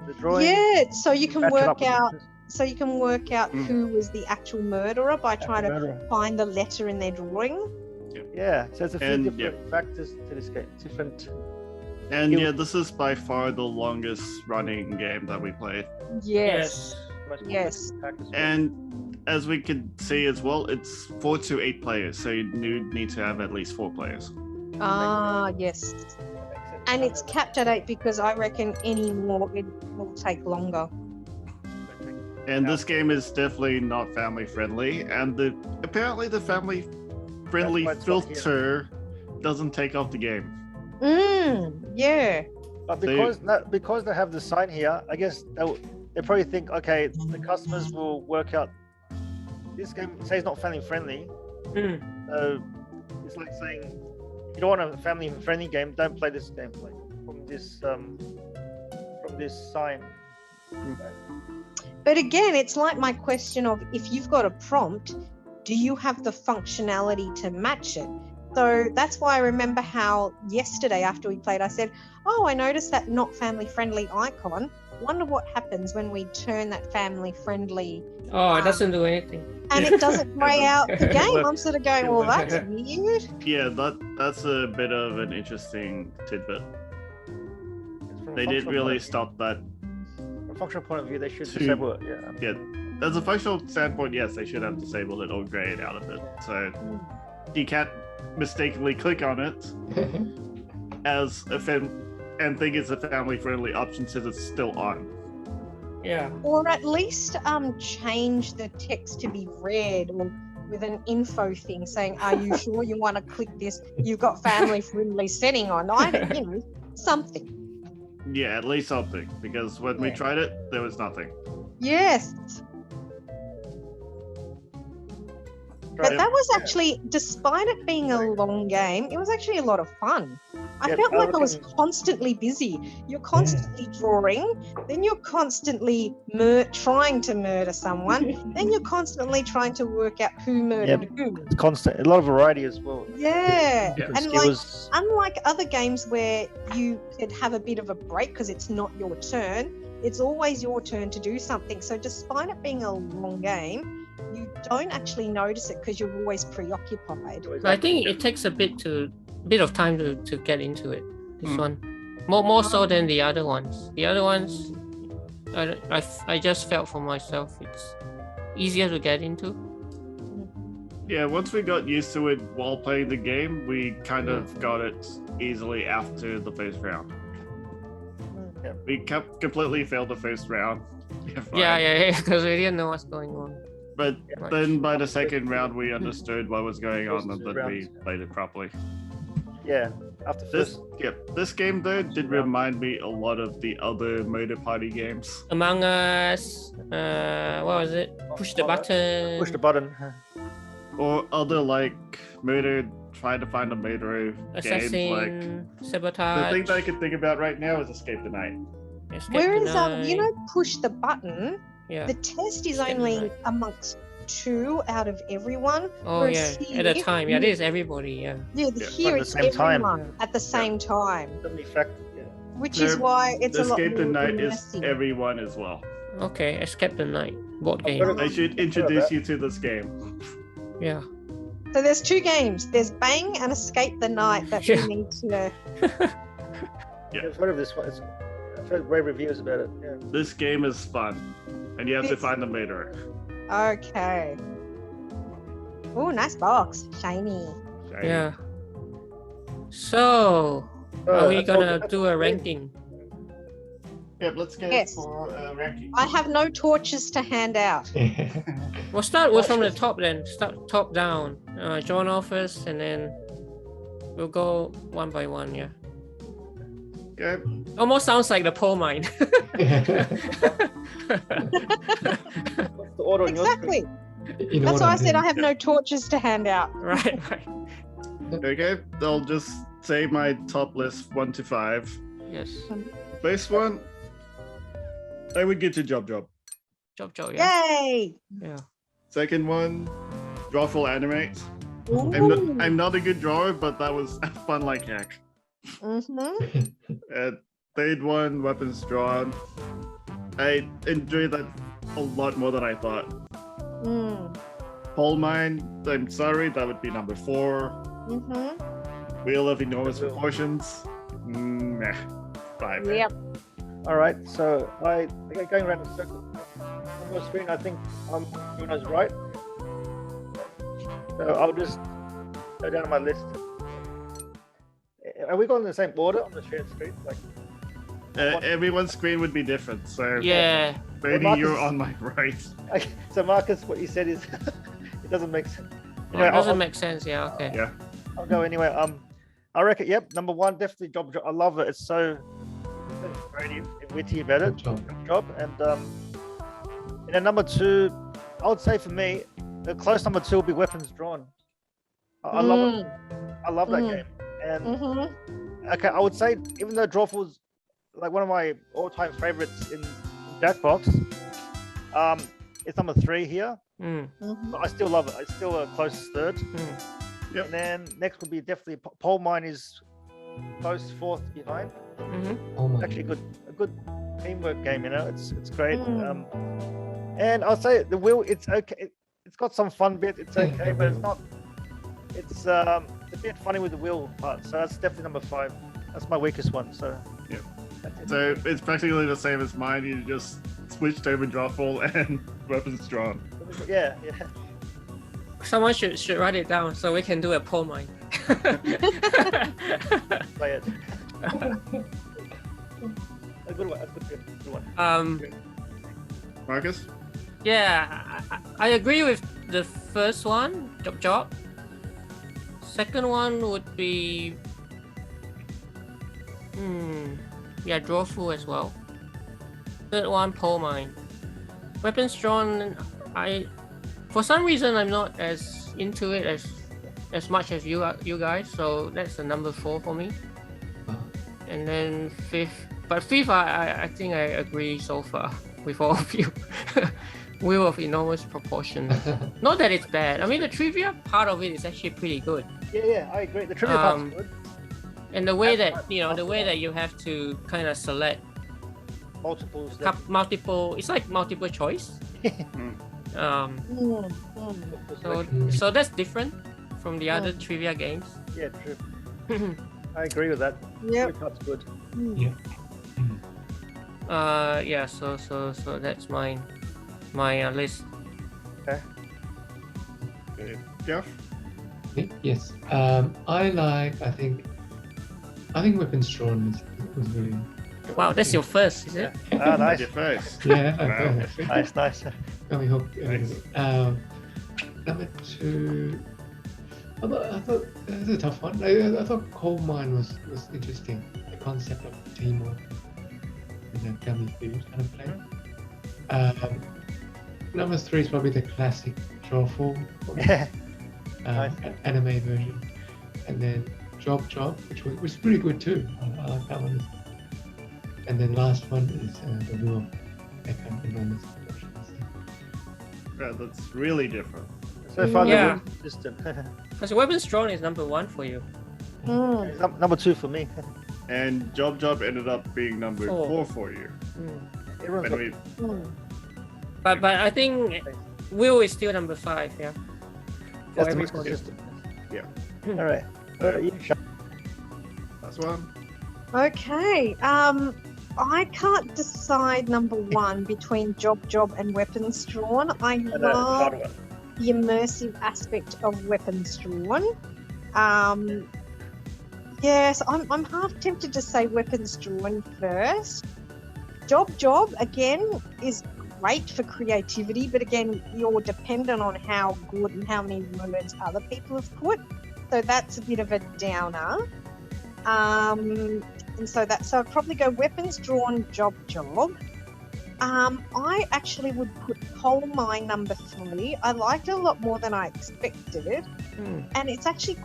in the drawing. Yeah, so you can match it work up with out. the- So you can work out Mm. who was the actual murderer by trying to murderer. find the letter in their drawing. Yeah, so there's a few And, different factors to this game. Different. And You- yeah, this is by far the longest running game that we played. Yes. most Yes. complex factors. And as we can see as well, it's 4 to 8 players, so you need to have at least 4 players. Ah, yes. That makes sense. And it's capped at 8 because I reckon any more it will take longer. And this game is definitely not family friendly, and apparently the family friendly That's why it's not filter doesn't take off the game. Yeah. But So- because they have the sign here, I guess they probably think, okay, the customers will work out. This game says not family friendly, So it's like saying, if you don't want a family-friendly game, don't play this game. Like from this sign. But again, it's like my question of, if you've got a prompt, do you have the functionality to match it? So that's why I remember how yesterday after we played, I said, oh, I noticed that not family-friendly icon. Wonder what happens when we turn that family-friendly. Oh, it doesn't do anything. And it doesn't grey out the game. I'm sort of going, well, that's weird. Yeah, that's a bit of an interesting tidbit. They didn't really stop that. From a functional point of view, they should disable it. Yeah, as a functional standpoint, yes, they should have disabled it or grayed it out of it. So you can't mistakenly click on it as and think it's a family-friendly option since it's still on. Yeah. Or at least change the text to be red, or with an info thing saying, are you sure you want to click this? You've got family-friendly setting on. I don't, something. Yeah, at least something, because when we tried it, there was nothing. Yes. But that was actually, despite it being a long game, it was actually a lot of fun. I felt like I was constantly busy. You're constantly drawing, then you're constantly trying to murder someone, then you're constantly trying to work out who murdered who. It's constant. A lot of variety as well. Yeah. And unlike other games where you could have a bit of a break because it's not your turn, it's always your turn to do something. So despite it being a long game, you don't actually notice it because you're always preoccupied. I think it takes a bit of time to get into it. This one, more so than the other ones. The other ones, I just felt for myself it's easier to get into. Yeah, once we got used to it while playing the game, we kind of got it easily after the first round. Yeah. We completely failed the first round. Yeah, because we didn't know what's going on. But then by the second round, we understood what was going on and then we played it properly. Yeah, after this game though did remind me a lot of the other murder party games. Among Us, what was it? Push the button. Or other like murder, trying to find a murderer Assassin, games like Sabotage. The thing that I can think about right now is Escape the Night. Whereas push the button. Yeah. The test is only amongst 2 out of everyone. Oh yeah, at a time. Yeah, it is everybody. Yeah. Yeah, here it's everyone at the same time. Which is why it's a lot more Escape the Night messy. is everyone as well. Okay, Escape the Night board game. They should introduce you to this game. Yeah. So there's 2 games. There's Bang and Escape the Night that we need to. I've heard of this one. I've heard great reviews about it. Yeah. This game is fun, and you have to find the murderer. Okay. Oh, nice box. Shiny. Yeah. So, are we gonna do a ranking? Yeah, let's get for ranking. I have no torches to hand out. We'll start from the top then. Start top down. John off first, and then we'll go one by one. Yeah. Okay. Almost sounds like the poll mine. What's the order on your Exactly. That's why I said I have no torches to hand out. Right. Okay, I'll just say my top list 1 to 5. Yes. First one, I would get to Job. Job, yeah. Yay! Yeah. Second one, Drawful Animate. I'm not a good drawer, but that was fun like heck. Third one, Weapons Drawn. I enjoyed that a lot more than I thought. Coal Mine, I'm sorry, that would be number 4. Wheel of Enormous Proportions, 5. Yep. All right, so I think going around the circle on your screen, I think Bruno's right. So I'll just go down my list. Are we going in the same order on the shared screen? Everyone's screen would be different, so yeah. Brady, Marcus, you're on my right. So Marcus, what you said is it doesn't make sense. Anyway, it doesn't make sense. Yeah. Okay. Yeah. I'll go anyway. I reckon. Yep. Number 1, definitely Job. I love it. It's so creative and witty about it. Job. And then number 2, I would say for me, the close number 2 will be Weapons Drawn. I love it. I love that game. And Mm-hmm. okay, I would say even though Drawful's like one of my all-time favorites in Jackbox, it's number 3 here. Mm. But I still love it. It's still a close third. Mm. Yep. And then next would be definitely Pole Mine is close 4th behind. Mm-hmm. Oh my. Actually, a good teamwork game. You know, it's great. And I'll say the wheel. It's okay. It's got some fun bit. It's okay, but it's not. It's a bit funny with the wheel part. So that's definitely number 5. That's my weakest one. So Yeah. that's it. So it's practically the same as mine. You just switched over Drawful and Weapons Drawn. Yeah. Someone should write it down so we can do a poll mine. Play it. A good one. A good one. Marcus? Yeah, I agree with the first one, Job. Second one would be, Drawful as well. Third one, Pole Mine. Weapons Drawn, for some reason I'm not as into it as much as you guys, so that's the number 4 for me. And then fifth, I think I agree so far with all of you. Wheel of enormous proportions. Not that it's bad. I mean, the trivia part of it is actually pretty good. Yeah, I agree. The trivia part's good. And the way that you have to kind of select multiple, it's like multiple choice. So that's different from the other trivia games. Yeah, true. I agree with that. Yeah. Trivia part's good. Yeah. So that's my list. Okay. Okay. Jeff? Yes. I think Weapons Drawn was really. Wow, that's your first, is it? Ah, nice. Your first. Yeah. Wow. Nice. Got me hooked. Nice. Number 2. I thought that was a tough one. I thought Coal Mine was interesting. The concept of teamwork and then gummy food kind of play. Number 3 is probably the classic Drawful. Yeah. Nice. Anime version, and then Job, which was pretty good too. I like that one. And then last one is the Wheel. Enormous proportions. Yeah, that's really different. So far, Yeah. the consistent. Because Weapons Drawn is number 1 for you. Number 2 for me. And Job ended up being number 4 for you. Everyone's When got- we, But I think Will is still number 5, yeah. For That's the most everybody. consistent. Yeah. All right. You shut. that's one. Okay. I can't decide number 1 between Job and Weapons Drawn. I love the immersive aspect of Weapons Drawn. Yes, I'm half tempted to say Weapons Drawn first. Job again is great for creativity, but again, you're dependent on how good and how many words other people have put. So that's a bit of a downer. And so I'd probably go Weapons Drawn, Job. I actually would put Coal Mine number 3. I liked it a lot more than I expected. And it's actually,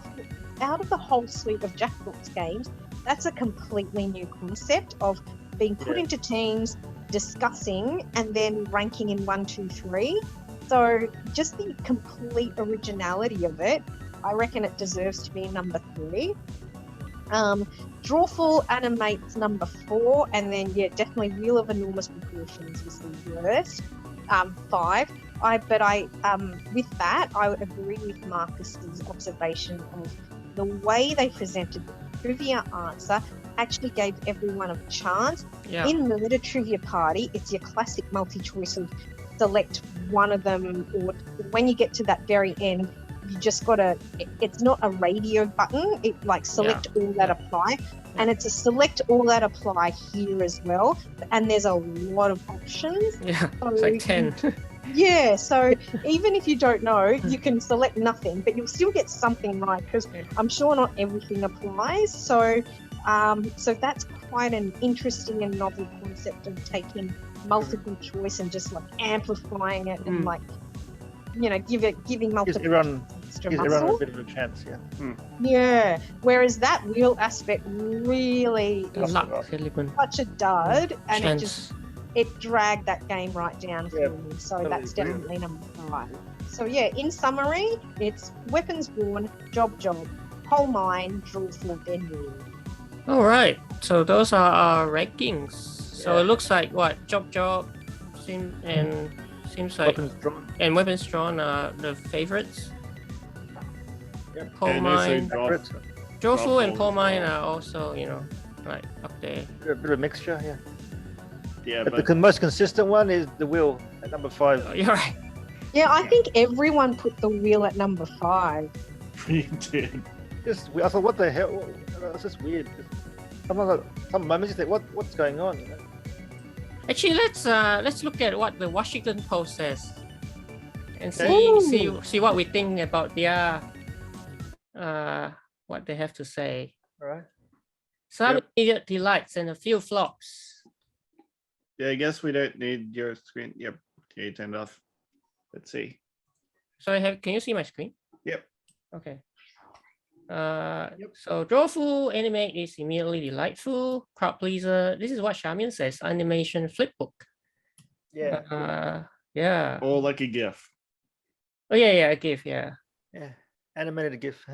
out of the whole suite of Jackbox games, that's a completely new concept of being put into teams, discussing, and then ranking in 1, 2, 3. So just the complete originality of it, I reckon it deserves to be number 3. Drawful Animate's number 4, and then definitely Wheel of Enormous Proportions was the worst. 5. With that, I would agree with Marcus's observation of the way they presented the trivia answer actually gave everyone a chance. Yeah. In Murder Trivia Party, it's your classic multi-choice of select one of them, or when you get to that very end, you just gotta, it's not a radio button, it like select all that apply, and it's a select all that apply here as well, and there's a lot of options. Yeah, So it's like 10. Yeah, so even if you don't know, you can select nothing, but you'll still get something right, because I'm sure not everything applies. So that's quite an interesting and novel concept of taking multiple choice and just like amplifying it and like, giving multiple Gives everyone extra Gives everyone a muscle. bit of a chance. Yeah. Yeah. Whereas that wheel aspect really The is luck off. element. such a dud, and Chance. it dragged that game right down Yeah, for me. So totally that's agree. definitely number 5. So yeah, in summary, it's weapons born, job, coal mine, Drawful, then wheel. All right. So those are our rankings. So Yeah. it looks like what job seems like Weapons drawn. and weapons drawn are the favorites. Yep. Coal And also mine, Drawful. Drawful and Drawful coal as mine well. are also like up there. A bit of mixture. Yeah. Yeah, But but the most consistent one is the wheel at number 5. Oh, you're right. Yeah, I think everyone put the wheel at number 5. we did. I thought, what the hell? It's just weird. Some moments you think, what's going on? You know? Actually, let's look at what the Washington Post says, and Ooh. see what we think about their what they have to say. All right. Some Yep. immediate delights and a few flops. Yeah, I guess we don't need your screen. Yep. Okay, turned off. Let's see. So can you see my screen? Yep. Okay. So Drawful Animate is immediately delightful, crowd pleaser. This is what Charmian says. Animation flipbook. Yeah. Yeah. Or like a GIF. Oh yeah, a GIF. Yeah. Yeah. Animated GIF.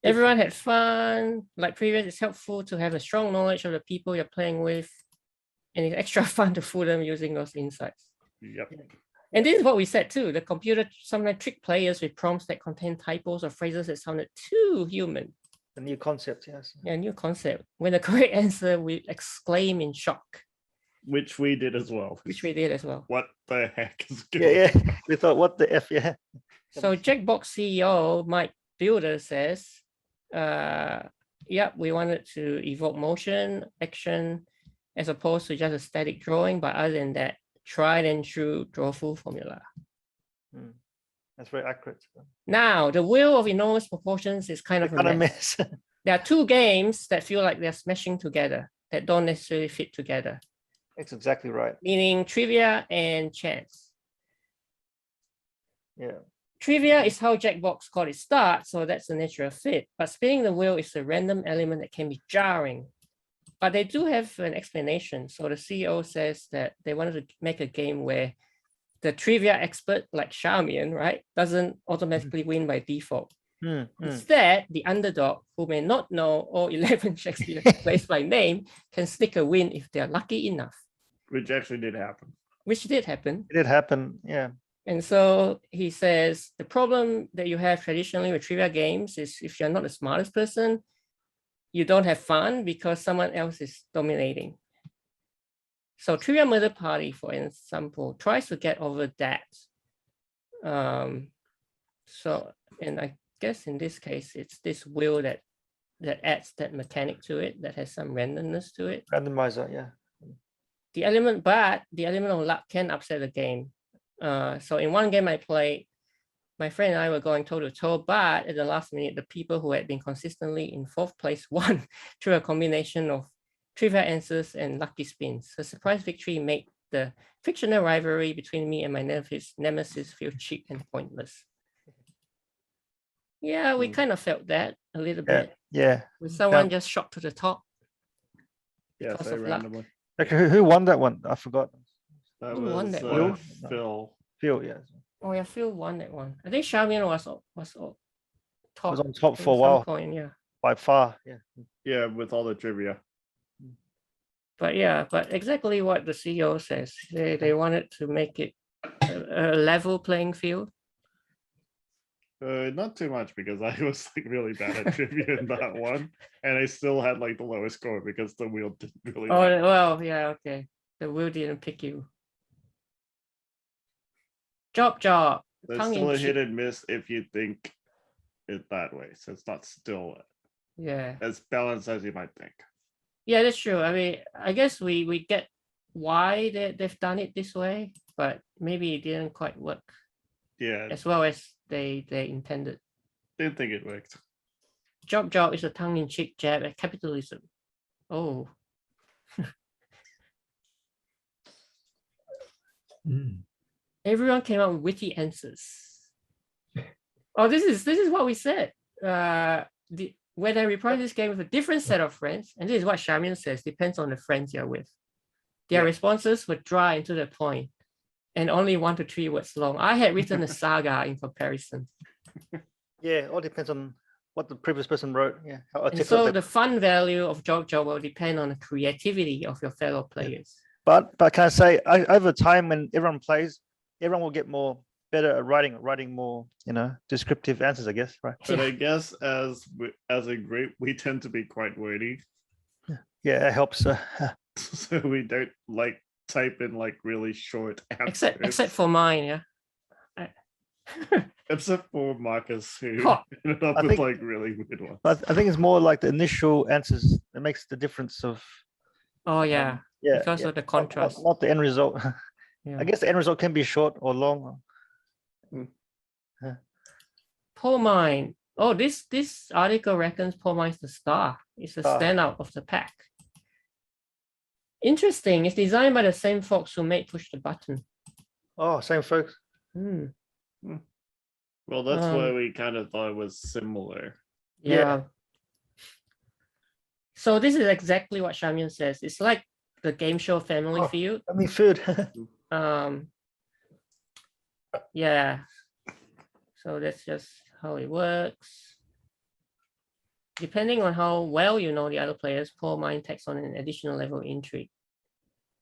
Everyone had fun. Like previous, it's helpful to have a strong knowledge of the people you're playing with, and it's extra fun to fool them using those insights. Yep. And this is what we said too. The computer sometimes trick players with prompts that contain typos or phrases that sounded too human. A new concept. Yes. Yeah, new concept. When the correct answer, we exclaim in shock, Which we did as well. which we did as well. What the heck is going Yeah. Yeah. We thought, what the f? Yeah. So Jackbox CEO Mike Builder says, yep, we wanted to evoke motion, action, as opposed to just a static drawing. But other than that, tried and true Drawful formula. That's very accurate. Now, the wheel of enormous proportions is kind of a Kind of mess. mess. There are two games that feel like they're smashing together, that don't necessarily fit together, That's exactly right. meaning trivia and chance. Yeah. Trivia is how Jackbox got its start, so that's a natural fit. But spinning the wheel is a random element that can be jarring. But they do have an explanation. So the CEO says that they wanted to make a game where the trivia expert, like Charmian, right, doesn't automatically win by default. Instead, the underdog, who may not know all 11 Shakespeare plays by name, can sneak a win if they're lucky enough. Which actually did happen. Which did happen. It did happen. Yeah. And so he says, the problem that you have traditionally with trivia games is if you're not the smartest person, you don't have fun because someone else is dominating. So Trivia Murder Party, for example, tries to get over that. And I guess in this case, it's this wheel that adds that mechanic to it, that has some randomness to it. Randomizer. Yeah. The element of luck can upset the game. So in one game I played, my friend and I were going toe to toe, but at the last minute, the people who had been consistently in 4th place won through a combination of trivia answers and lucky spins. The surprise victory made the fictional rivalry between me and my nemesis feel cheap and pointless. Yeah, we kind of felt that a little bit. Yeah. With someone just shot to the top. Yeah, Because so of luck. randomly. Okay, who won that one? I forgot. That Who won was that one? Phil. Phil. Yeah. Oh yeah, Phil won that one. I think Charmian was top. Was on top at for a some while point, yeah. by far. Yeah. Yeah, with all the trivia. But exactly what the CEO says. They wanted to make it a level playing field. Not too much because I was like really bad at trivia in that one, and I still had like the lowest score because the wheel didn't really. Oh matter. well, yeah, okay. The wheel didn't pick you. Job. There's Tongue still in a cheek. hit and miss if you think it that way, so it's not still Yeah. as balanced as you might think. Yeah, that's true. I mean, I guess we get why they've done it this way, but maybe it didn't quite work Yeah, as well as they intended. didn't think it worked. Job is a tongue-in-cheek jab at capitalism. Oh. Everyone came up with witty answers. Oh, this is what we said. Whether I reprise this game with a different set of friends, and this is what Charmian says, depends on the friends you're with. Their responses were dry and to the point, and only 1 to 3 words long. I had written a saga in comparison. Yeah, it all depends on what the previous person wrote. Yeah. And so the fun value of Jojo will depend on the creativity of your fellow players. But can I say, over time when everyone plays, everyone will get better at writing more, descriptive answers, I guess, right? But I guess as a group, we tend to be quite wordy. Yeah, it helps. So we don't like type in like really short answers. Except for mine, yeah. Except for Marcus, who ended up with like really weird ones. But I think it's more like the initial answers that makes the difference of. Oh yeah. Because of the contrast. Not the end result. Yeah. I guess the end result can be short or long. Poor Mine. Oh, this article reckons Poor Mine's the star. It's a standout of the pack. Interesting. It's designed by the same folks who made Push the Button. Oh, same folks. Well, that's why we kind of thought it was similar. Yeah. So this is exactly what Charmian says. It's like the game show Family Feud. Family Feud. Yeah. So that's just how it works. Depending on how well you know the other players, Poor Mine takes on an additional level of intrigue.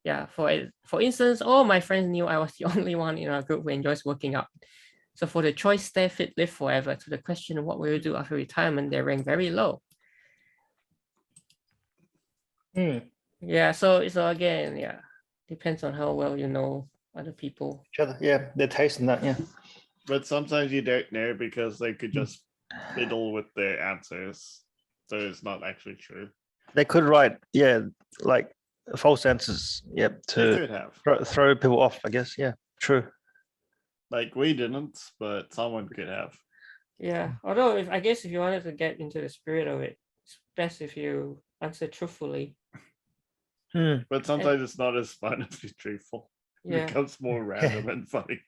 Yeah, for instance, all my friends knew I was the only one in our group who enjoys working out. So for the choice stay fit, live forever, to the question of what will you do after retirement, they rank very low. Yeah, so again, depends on how well you know other people. Each other, yeah, their taste in that, yeah. But sometimes you don't know because they could just fiddle with their answers, so it's not actually true. They could write, like false answers, to throw people off, I guess. Yeah, true. Like we didn't, but someone could have. Yeah, although I guess if you wanted to get into the spirit of it, it's best if you answer truthfully. But sometimes it's not as fun as being truthful. It becomes more random and funny.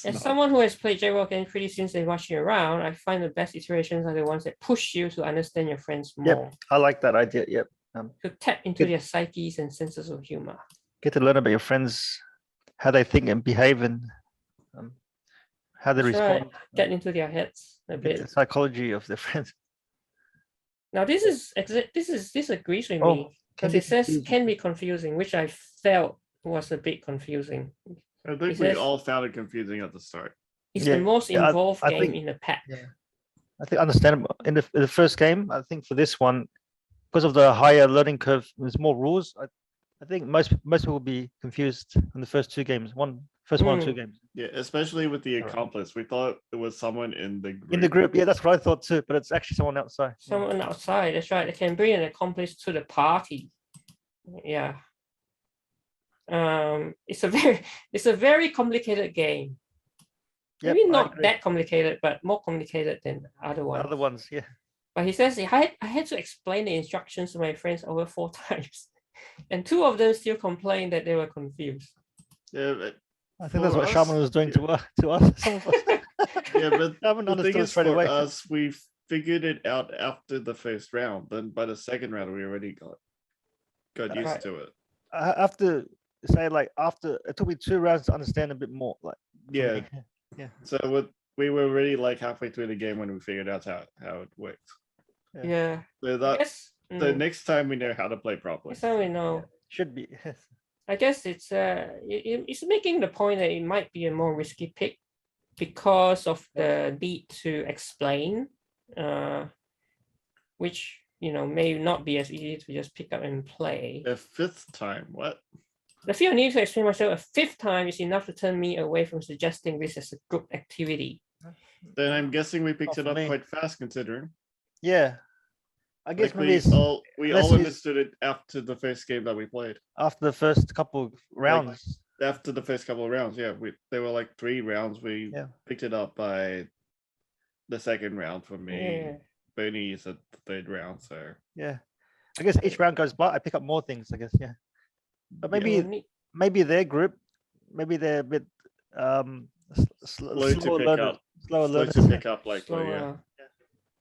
As someone who has played Jaywalk and pretty since they watch you around, I find the best iterations are the ones that push you to understand your friends more. Yep, I like that idea. Yep. To tap into their psyches and senses of humor. Get to learn about your friends, how they think and behave, and how they respond. Right. Get into their heads a bit. The psychology of their friends. Now this agrees with me because it says can be confusing, which I felt was a bit confusing. I think we all found it confusing at the start. It's the most involved game in the pack. Yeah. I think understandable. In the first game, I think for this one, because of the higher learning curve, there's more rules. I think most people will be confused in the first two games. First 1 or 2 games. Yeah, especially with the accomplice. We thought it was someone in the group. In the group, yeah, that's what I thought too. But it's actually someone outside. Someone outside. That's right. They can bring an accomplice to the party. Yeah. It's a very complicated game. Yep, Maybe not that complicated, but more complicated than other ones. Other ones, yeah. But he says I had to explain the instructions to my friends over 4 times, and 2 of them still complained that they were confused. Yeah, but I think that's what Shaman was doing to us. Yeah, but the thing is, for us, we figured it out after the first round. Then by the second round, we already got used to it. I have to say, after it took me 2 rounds to understand a bit more. Yeah. So we were already halfway through the game when we figured out how it worked. Yeah. So the next time we know how to play properly. Next time we know. Should be. I guess it's making the point that it might be a more risky pick because of the need to explain, which may not be as easy to just pick up and play. The 5th time, what? The fear I need to explain myself a 5th time is enough to turn me away from suggesting this as a group activity. Then I'm guessing we picked it up quite fast, considering. Yeah. I guess we all understood it after the first game that we played. After the first couple of rounds. After the first couple of rounds, yeah. There were 3 rounds. We picked it up by the second round for me. Yeah. Bernie is at the 3rd round, so. Yeah. I guess each round goes by, I pick up more things, I guess, yeah. But maybe their group, maybe they're a bit slow Slower slow learners. to pick up, likely. slower. Yeah.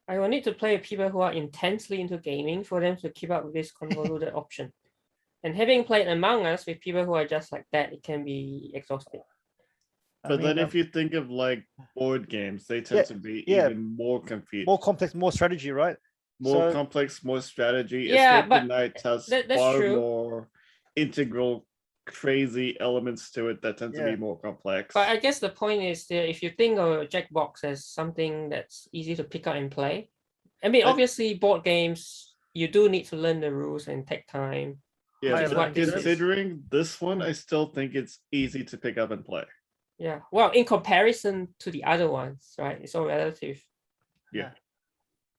I will need to play with people who are intensely into gaming for them to keep up with this convoluted option. And having played Among Us with people who are just like that, it can be exhausting. But then if you think of like board games, they tend to be even more confused. more complex, more strategy, right? More complex, more strategy. Yeah, Escape but the Night has that's far true. more integral, crazy elements to it that tend to be more complex. But I guess the point is that if you think of Jackbox as something that's easy to pick up and play, I mean, obviously board games, you do need to learn the rules and take time. Yeah, what this is. considering this one, I still think it's easy to pick up and play. Yeah, well, in comparison to the other ones, right? It's all relative. Yeah.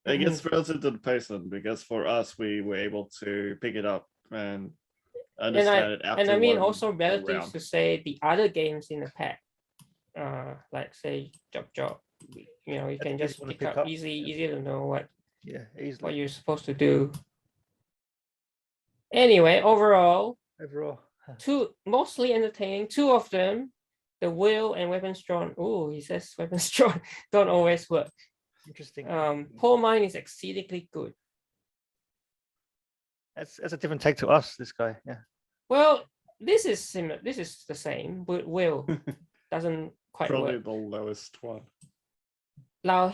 I guess relative to the person, because for us, we were able to pick it up and understand it after. And I mean, one also relative round. to say the other games in the pack, like say Job, you know, you can just pick up easy to know what what you're supposed to do. Anyway, overall, two mostly entertaining. Two of them, the will and weapons drawn. Oh, he says weapons drawn don't always work. Interesting. Poor Mine is exceedingly good. That's a different take to us. This guy, yeah. Well, this is similar. This is the same, but Will doesn't quite Probably work. the lowest one. Now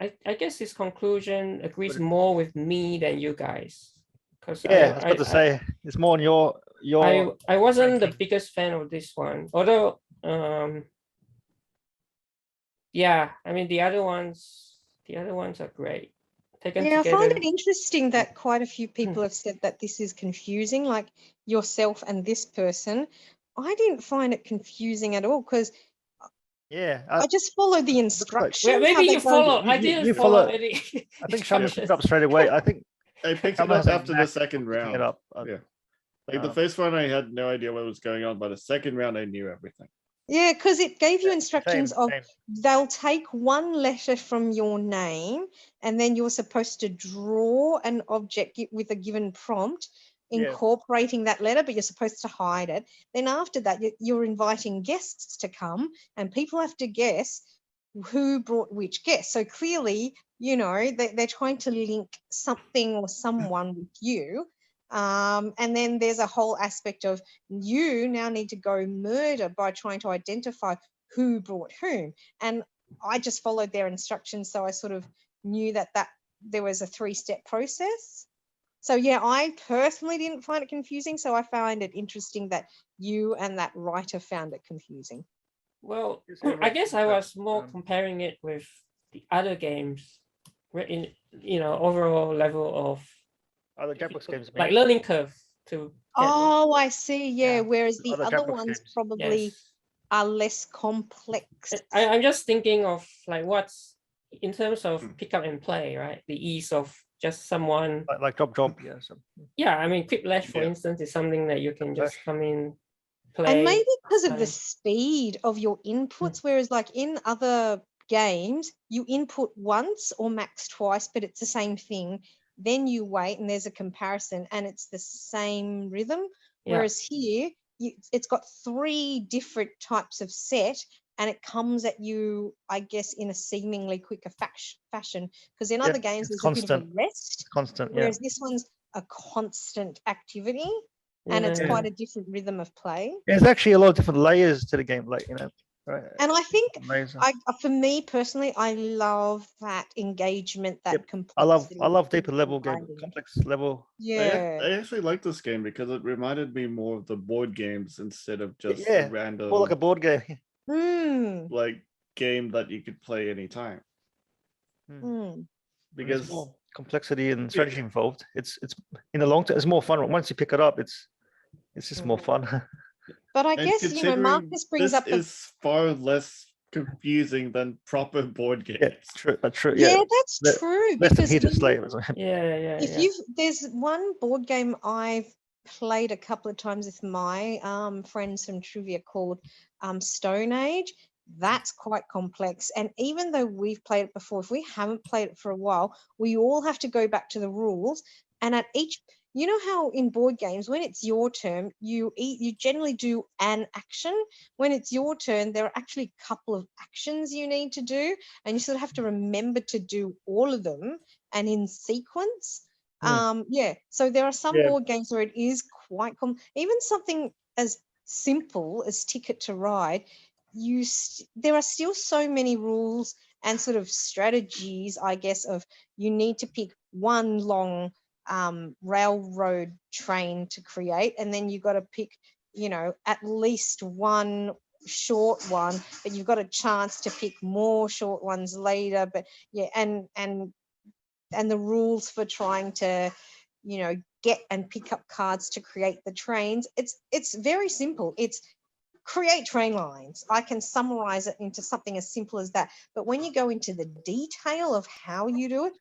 I guess his conclusion agrees more with me than you guys. Because I was about to say it's more on your. I wasn't the biggest fan of this one, although yeah, I mean the other ones are great. I find it interesting that quite a few people have said that this is confusing, like yourself and this person. I didn't find it confusing at all because I just followed the instructions. Well, maybe you follow. I didn't follow any. I think Shama picked up straight away. I think I picked it up after the second round. Yeah. Like the first one, I had no idea what was going on, but the second round, I knew everything. Yeah, because it gave you instructions of they'll take one letter from your name and then you're supposed to draw an object with a given prompt incorporating that letter, but you're supposed to hide it. Then after that, you're inviting guests to come and people have to guess who brought which guest. So clearly, you know, they're trying to link something or someone with you. And then there's a whole aspect of you now need to go murder by trying to identify who brought whom. And I just followed their instructions. So I sort of knew that there was a 3-step process. So yeah, I personally didn't find it confusing. So I find it interesting that you and that writer found it confusing. Well, I guess I was more comparing it with the other games in, you know, overall level of other Jackbox games, like learning curve to. I see. Yeah, whereas the other ones probably are less complex. I'm just thinking of like what's in terms of pick up and play, right? The ease of just someone like drop. Yeah, I mean, Quiplash, for instance, is something that you can just come in, play. And maybe because of the speed of your inputs, whereas like in other games, you input once or max twice, but it's the same thing. Then you wait and there's a comparison and it's the same rhythm. Whereas here, it's got 3 different types of set and it comes at you, I guess, in a seemingly quicker fashion. Because in other games, there's a bit of a rest. Whereas this one's a constant activity and it's quite a different rhythm of play. There's actually a lot of different layers to the game, like, you know. Right. And I think for me personally, I love that engagement, that complexity. I love deeper level game, complex level. Yeah. I actually like this game because it reminded me more of the board games instead of just a random, more like a board game. Like game that you could play anytime. Because there's more complexity and strategy involved. It's in the long term, it's more fun. Once you pick it up, it's just more fun. But I guess, you know, Marcus brings up this is far less confusing than proper board games. Yeah, true. Yeah, that's true. Because here to slay. There's one board game I've played a couple of times with my friends from Trivia called Stone Age. That's quite complex. And even though we've played it before, if we haven't played it for a while, we all have to go back to the rules. And at each, you know how in board games, when it's your turn, you generally do an action. When it's your turn, there are actually a couple of actions you need to do, and you sort of have to remember to do all of them and in sequence. So there are some board games where it is quite even something as simple as Ticket to Ride. There are still so many rules and sort of strategies, I guess, of you need to pick one long railroad train to create, and then you've got to pick, at least one short one, but you've got a chance to pick more short ones later. But and the rules for trying to, get and pick up cards to create the trains. It's very simple. It's create train lines. I can summarize it into something as simple as that. But when you go into the detail of how you do it,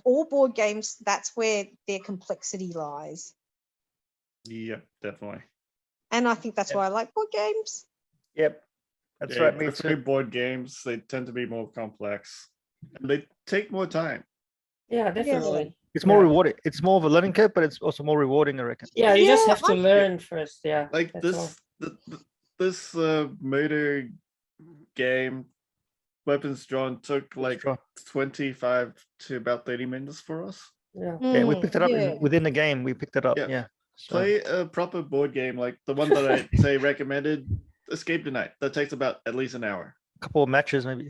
all board games, that's where their complexity lies. Yep, definitely. And I think that's why I like board games. Yep, that's right. Me Prefer too. board games. They tend to be more complex. And they take more time. Yeah, definitely. It's more rewarding. It's more of a learning curve, but it's also more rewarding, I reckon. Yeah, you just Yeah, have to learn first. Yeah, Like that's all. this motor game, Weapons Drawn, took like 25 to about 30 minutes for us. Yeah. Yeah, we picked it up within the game. We picked it up. Yeah. Yeah. So, Play a proper board game like the one that I say recommended, Escape the Night. That takes about at least an hour. a couple of matches, maybe.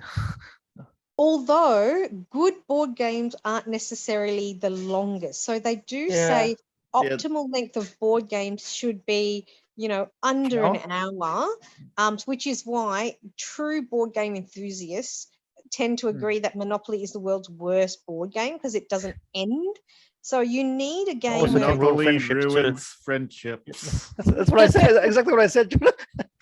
Although good board games aren't necessarily the longest. So they do say optimal length of board games should be, under an hour, which is why true board game enthusiasts tend to agree that Monopoly is the world's worst board game because it doesn't end. So you need a game Also where can ruin Monopoly friendships too. ruins friendships. That's what I said. Exactly what I said.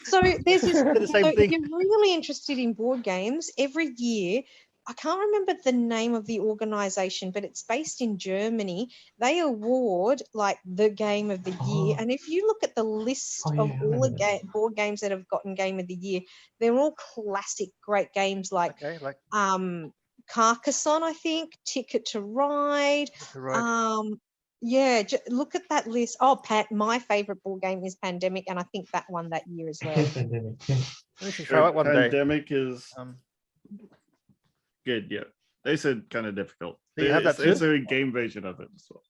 So there's this, The same so thing. if you're really interested in board games, every year, I can't remember the name of the organization, but it's based in Germany. They award like the game of the year. And if you look at the list of all the board games that have gotten game of the year, they're all classic, great games like Carcassonne, I think, Ticket to Ride. Look at that list. Oh, my favorite board game is Pandemic, and I think that won that year as well. Pandemic. We should try it one day. Pandemic is good, yeah. They said kind of difficult. Do you have that There's too? a game version of it as well.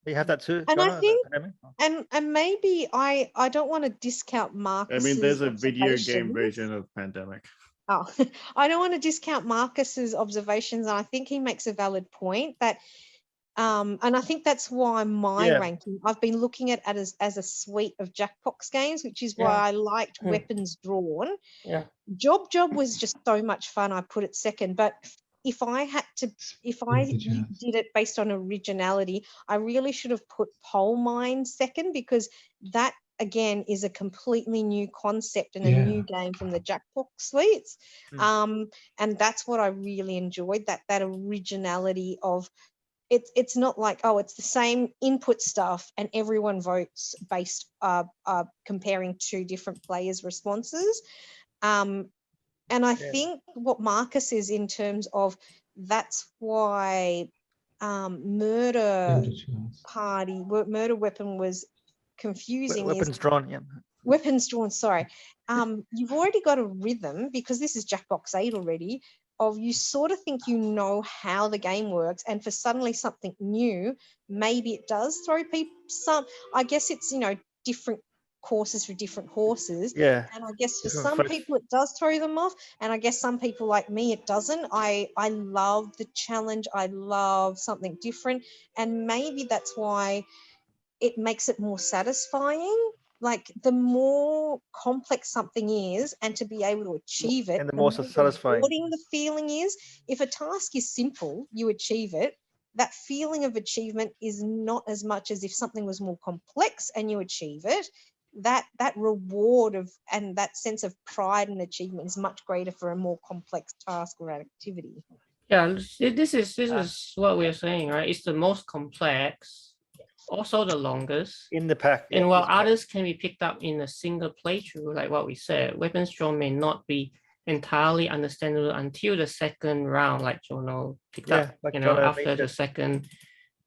Do you have that too? And I Jono, think, Pandemic? and maybe I don't want to discount I Marcus's mean, there's a video game observations. version of Pandemic. Oh, I don't want to discount Marcus's observations, and I think he makes a valid point that, and I think that's why my ranking, I've been looking at it as a suite of Jackbox games, which is why I liked Weapons Drawn. Yeah. Job was just so much fun. I put it second, but if I did it based on originality, I really should have put Pole Mine second, because that again is a completely new concept and a new game from the Jackbox suites. And that's what I really enjoyed, that originality of it's not like, oh, it's the same input stuff and everyone votes based comparing two different players' responses. And I think what Marcus is in terms of, that's why Murder Weapon was confusing. Weapons Drawn, Weapons Drawn, sorry. You've already got a rhythm, because this is Jackbox 8 already, of you sort of think you know how the game works, and for suddenly something new, maybe it does throw people I guess it's, different courses for different horses. Yeah. And I guess for some people it does throw them off, and I guess some people like me it doesn't. I love the challenge. I love something different, and maybe that's why it makes it more satisfying. Like the more complex something is, and to be able to achieve it, and the more satisfying rewarding the feeling is. If a task is simple, you achieve it. That feeling of achievement is not as much as if something was more complex and you achieve it. That reward of, and that sense of pride and achievement is much greater for a more complex task or activity. Yeah, this is what we're saying, right? It's the most complex, also the longest in the pack. And while others can be picked up in a single playthrough, like what we said, Weapons Drawn may not be entirely understandable until the second round, like Jono picked up, like after the second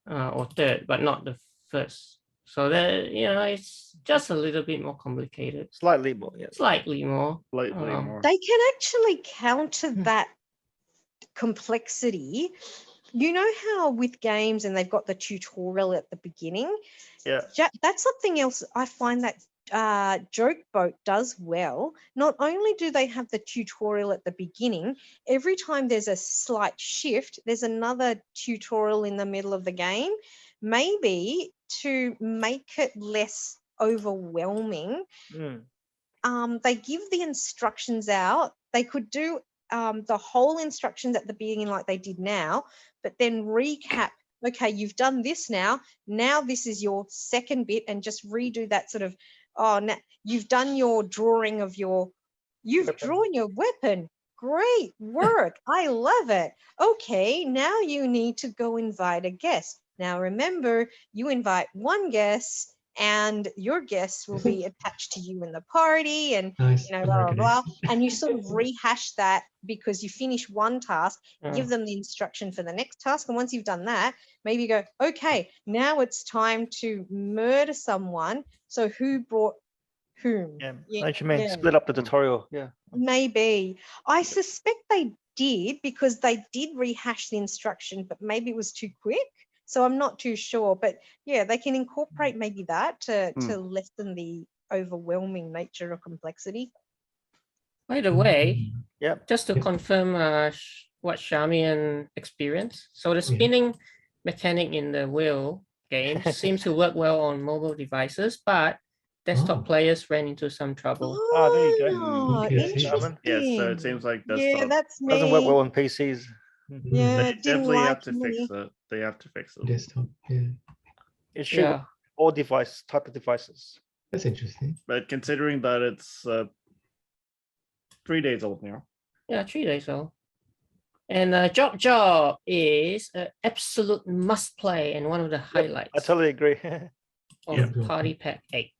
or third, but not the first. So that, you know, it's just a little bit more complicated. Slightly more, yeah. Slightly more. Slightly more. They can actually counter that complexity. You know how with games and they've got the tutorial at the beginning? Yeah. That's something else I find that Jokeboat does well. Not only do they have the tutorial at the beginning, every time there's a slight shift, there's another tutorial in the middle of the game, maybe to make it less overwhelming. They give the instructions out. They could do the whole instructions at the beginning like they did now, but then recap, okay, you've done this now this is your second bit, and just redo that sort of, now you've done your drawing of you've drawn your weapon. Great work. I love it. Okay, now you need to go invite a guest. Now remember, you invite one guest and your guests will be attached to you in the party, and Nice. you know, blah, blah, blah. And you sort of rehash that because you finish one task, give them the instruction for the next task. And once you've done that, maybe you go, okay, now it's time to murder someone. So who brought whom? Yeah, like you mean, split up the tutorial. Yeah. Maybe. I suspect they did, because they did rehash the instruction, but maybe it was too quick. So I'm not too sure, but yeah, they can incorporate maybe that to lessen the overwhelming nature of complexity. By the way, just to Yeah. confirm what Shamian experienced. So the spinning mechanic in the wheel game seems to work well on mobile devices, but desktop players ran into some trouble. Oh, there you go. Okay, Interesting. Yes, so it seems like desktop. Yeah, that's me. Doesn't work well on PCs. Yeah, They didn't definitely like have to me. fix it. They have to fix it. Desktop. Yeah. It should Yeah. all type of devices. That's interesting. But considering that it's 3 days old now. Yeah, 3 days old. And Job is an absolute must play and one of the highlights I totally agree. of Party Pack 8.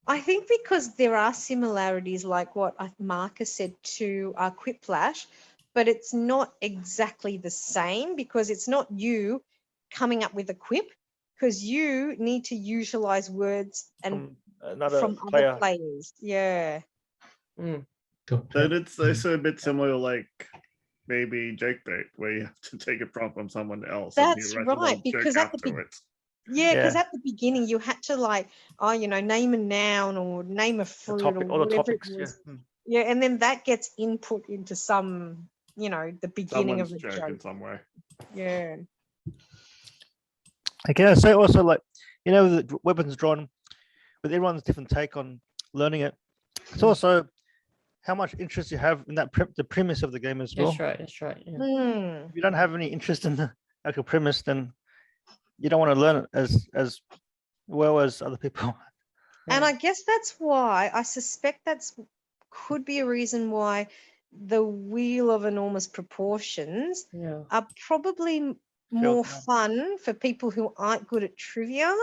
I think because there are similarities, like what Marcus said, to Quiplash, but it's not exactly the same, because it's not you coming up with a quip, because you need to utilize words and from other players. Yeah. But it's also a bit similar, like maybe Jackbox, where you have to take a prompt from someone else. That's and you write a right, little because joke at the afterwards. because at the beginning you had to, like, name a noun or name a fruit or whatever it was. Yeah, and then that gets input into some, the beginning of the joke in some way. Yeah. Okay, so also, like, the weapons drawn, with everyone's different take on learning it. It's also how much interest you have in that the premise of the game as well. That's right. Yeah. If you don't have any interest in the actual premise, then you don't want to learn it as well as other people. And I guess that's why I suspect could be a reason why the Wheel of Enormous Proportions are probably more fun for people who aren't good at trivia.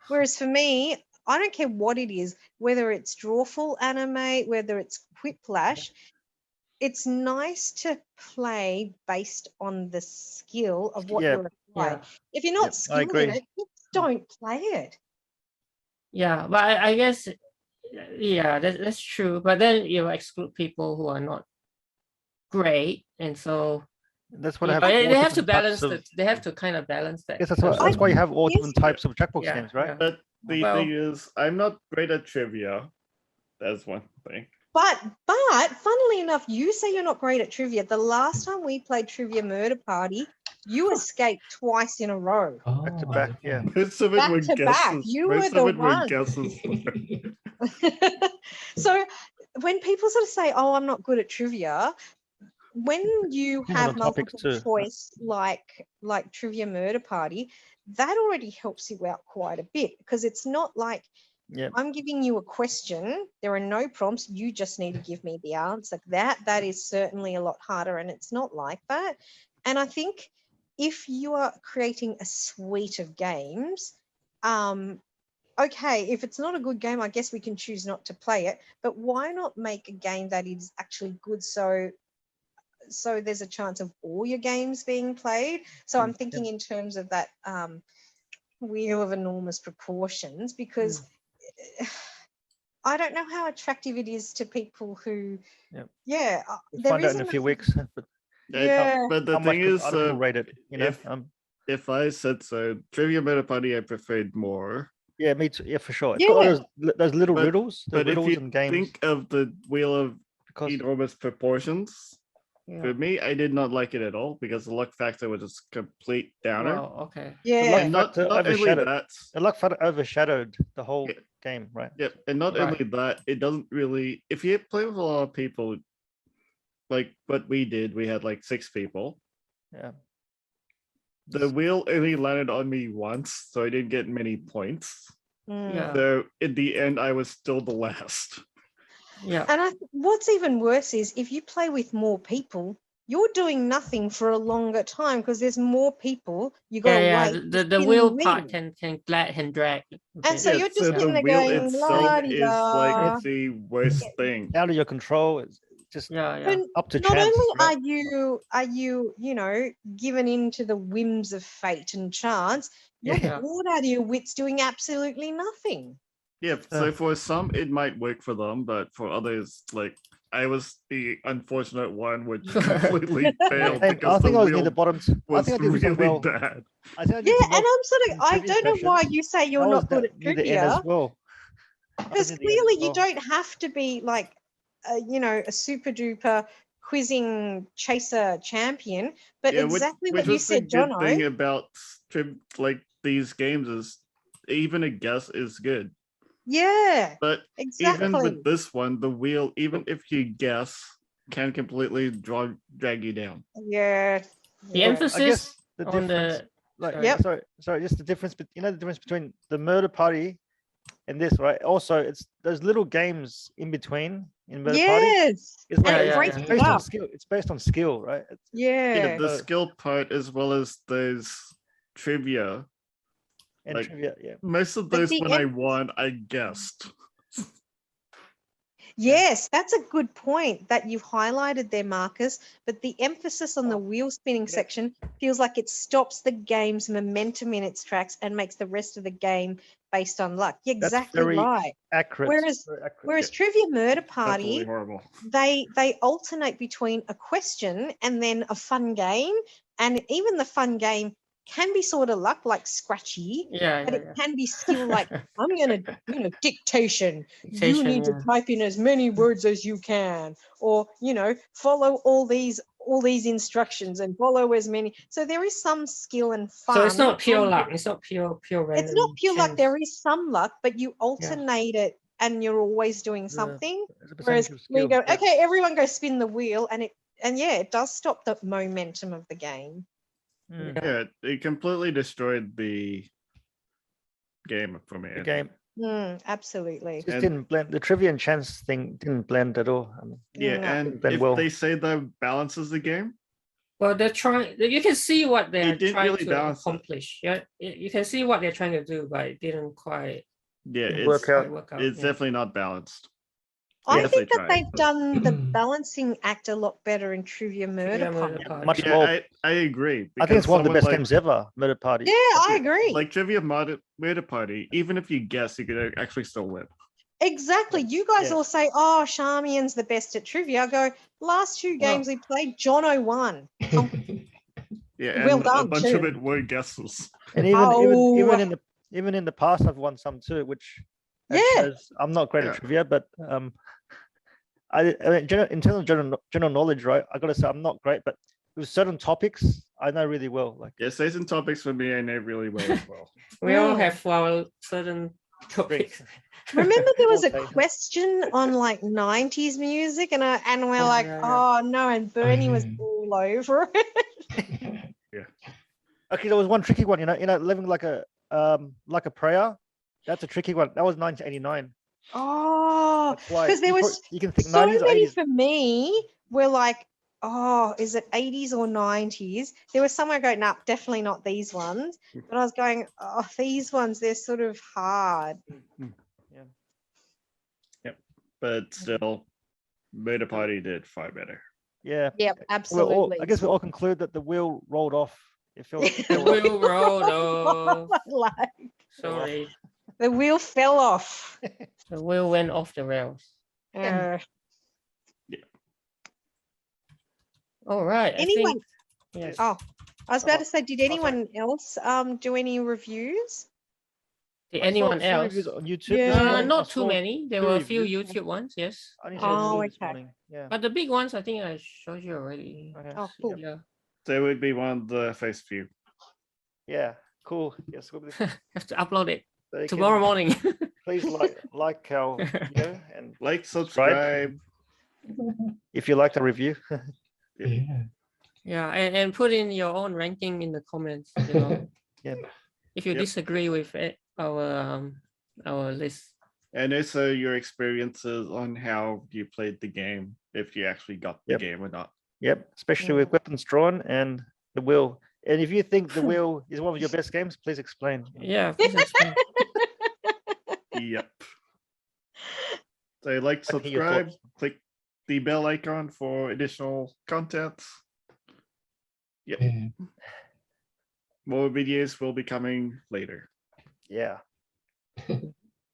Whereas for me, I don't care what it is, whether it's Drawful Animate, whether it's Quiplash, it's nice to play based on the skill of what you're applying. If you're not skilled in it, just don't play it. Yeah, but I guess, that's true. But then you exclude people who are not great, and so that's what they have to balance. They have to kind of balance that. Yes, that's why you have all different types of Jackbox games, right? But the thing is, I'm not great at trivia. That's one thing. But funnily enough, you say you're not great at trivia. The last time we played Trivia Murder Party, you escaped twice in a row. Back to back, yeah. Most of it were guesses. You were the one. So when people sort of say, "Oh, I'm not good at trivia," when you have multiple choice like Trivia Murder Party, that already helps you out quite a bit, because it's not like I'm giving you a question, there are no prompts, you just need to give me the answer. That is certainly a lot harder, and it's not like that. And I think if you are creating a suite of games, okay, if it's not a good game, I guess we can choose not to play it, but why not make a game that is actually good, so there's a chance of all your games being played? So I'm thinking in terms of that wheel of enormous proportions because I don't know how attractive it is to people who, Yep. We'll there find out in a isn't few weeks. But Yeah. But the how much thing could is, other people rate it? You know, if I said so, Trivia Meta Party I preferred more. yeah, me too. Yeah, for sure. It's got all those little riddles, the But if riddles you and games. think of the Wheel of Because Enormous Proportions, Yeah. for me, I did not like it at all because the luck factor was just complete downer. Wow, okay. the Yeah. luck And not factor only overshadowed. that, The luck factor overshadowed the whole Yeah. game, right? yep, and not Right. only that, it doesn't really. If you play with a lot of people, like what we did, we had like 6 people. Yeah. The wheel only landed on me once, so I didn't get many points. Yeah. So in the end, I was still the last. Yeah. And what's even worse is if you play with more people, you're doing nothing for a longer time because there's more people. You got to Yeah, wait. the spin wheel wheel. part can drag a bit. And so Yeah, you're just so sitting the there wheel going, itself is la-di-da. like the worst thing. Out of your control. It's just Yeah, So up to not chance. only right? are you given into the whims of fate and chance, you're Yeah. bored out of your wits doing absolutely nothing. Yeah, so for some it might work for them, but for others, like I was the unfortunate one which completely failed I because think the I was near wheel the bottom. I was think I did some really well. bad. I think I did Yeah, some and well I'm sort in of, I trivia don't know why sessions. you say you're I was not good at near the end as trivia, well. because near the end as clearly you well. don't have to be like, a super duper quizzing chaser champion, but Yeah, exactly which what you was the said, good Jono. thing about like these games is even a guess is good. Yeah, But exactly. even with this one, the wheel, even if you guess, can completely drag you down. Yeah. The yeah. I emphasis guess the on difference, the like, sorry. sorry, just the difference, but the difference between the murder party and this, right? Also, it's those little games in between in murder party. Yes. It's And like it yeah, breaks yeah. it's it based on up. skill. It's based on skill, right? Yeah, Yeah. the So- skill part as well as those trivia. And Like, trivia, yeah. Most of But those the when I won, I guessed. Yes, that's a good point that you've highlighted there, Marcus. But the emphasis on the wheel spinning section feels like it stops the game's momentum in its tracks and makes the rest of the game based on luck. You're That's exactly very right. accurate. Whereas very accurate. Whereas Trivia Murder Absolutely Party, horrible. they alternate between a question and then a fun game, and even the fun game can be sort of luck, like scratchy, Yeah, but yeah, it yeah. can be skill, like I'm gonna, dictation. You Dictation, need to yeah. type in as many words as you can, or follow all these instructions and follow as many. So there is some skill and fun. So it's not pure and luck. It's not pure random. It's not pure luck. chance. There is some luck, but you alternate it, and you're always doing something. There's a Whereas percentage of we skill. go, yeah. okay, everyone go spin the wheel, and it does stop the momentum of the game. Mm, Yeah, it completely destroyed the game for me. the game Absolutely. just And- didn't blend. The trivia and chance thing didn't blend at all. I mean, Yeah, No. and Then if well. they say that balances the game, Well, they're trying. You can see what they're didn't trying really to balance it. accomplish. Yeah, you can see what they're trying to do, but it didn't quite yeah, Didn't it's work out. work out. it's yeah. definitely not balanced. I Yes, think they that tried, they've but- done the balancing act a lot better in Trivia Murder Murder Party. Party. much Yeah, more. I agree. I think it's one of the someone best like- games ever. Murder Party. Yeah, I agree. Like Trivia Murder Party, even if you guess, you could actually still win. Exactly. You guys Yeah. all say, "Oh, Charmian's the best at trivia." I go, "Last 2 games we played, Jono won." Yeah, Well and a done, bunch too. of it were guesses. And even Oh. even in the past, I've won some too, which that Yeah. shows I'm not great Yeah. at trivia, but I mean, in terms of general knowledge, right? I got to say I'm not great, but with certain topics, I know really well. Like Yeah, certain topics for me I know really well as well. We all Mm. have our certain topics. Remember there was a Okay. question on like 90s music, and we're Yeah, like, yeah, yeah. "Oh no," and Bernie was yeah. all over it. okay, there was one tricky one. Living like a prayer. That's a tricky one. That was 1989. Oh, That's why 'cause there was you can think so 90s or many 80s. for me were like, "Oh, is it 80s or 90s?" There was somewhere going, "Nah, definitely not these ones." But I was going, "Oh, these ones, they're sort of hard." But still, Murder Party did far better. Yeah. Yep, I absolutely. guess we all conclude that the wheel rolled off It felt The wheel rolled. Oh, Like, sorry. the wheel fell off. The wheel went off the rails. Uh, All right. Anyone- Yes. oh, I was about to say, did sorry. anyone else do any reviews? Did I saw anyone a few else? reviews on YouTube Yeah. this morning. I Not too saw many. There two were a few reviews. YouTube ones. Yes. I only saw Oh, two this okay. morning. Yeah. But the big ones, I think I showed you already. Okay. Oh, cool. Yeah. So it would be one of the first few. Yeah. Cool. Yes. We'll be- Have to upload it so you can tomorrow morning. Please like our video and Like, subscribe. if you like the review. Yeah. Yeah, and put in your own ranking in the comments. You know, Yeah. if you Yep. disagree with it, our list. And also your experiences on how you played the game, if you actually got the Yep. game or not. Yep. Especially with weapons drawn and the wheel. And if you think the wheel is one of your best games, please explain. Yeah, please explain. Yep. So like, I can hear your subscribe, thoughts. click the bell icon for additional content. Yeah. More videos will be coming later. Yeah.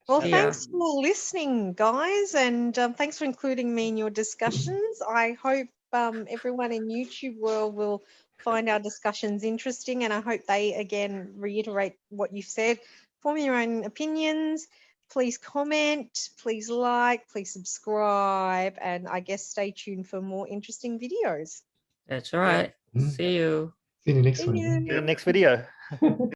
Well, Yeah. thanks for listening, guys, and thanks for including me in your discussions. I hope everyone in YouTube world will find our discussions interesting, and I hope they again reiterate what you've said. Form your own opinions. Please comment, please like, please subscribe, and I guess stay tuned for more interesting videos. That's right. Mm. See you. See you in the next See one. you. See you in the next video.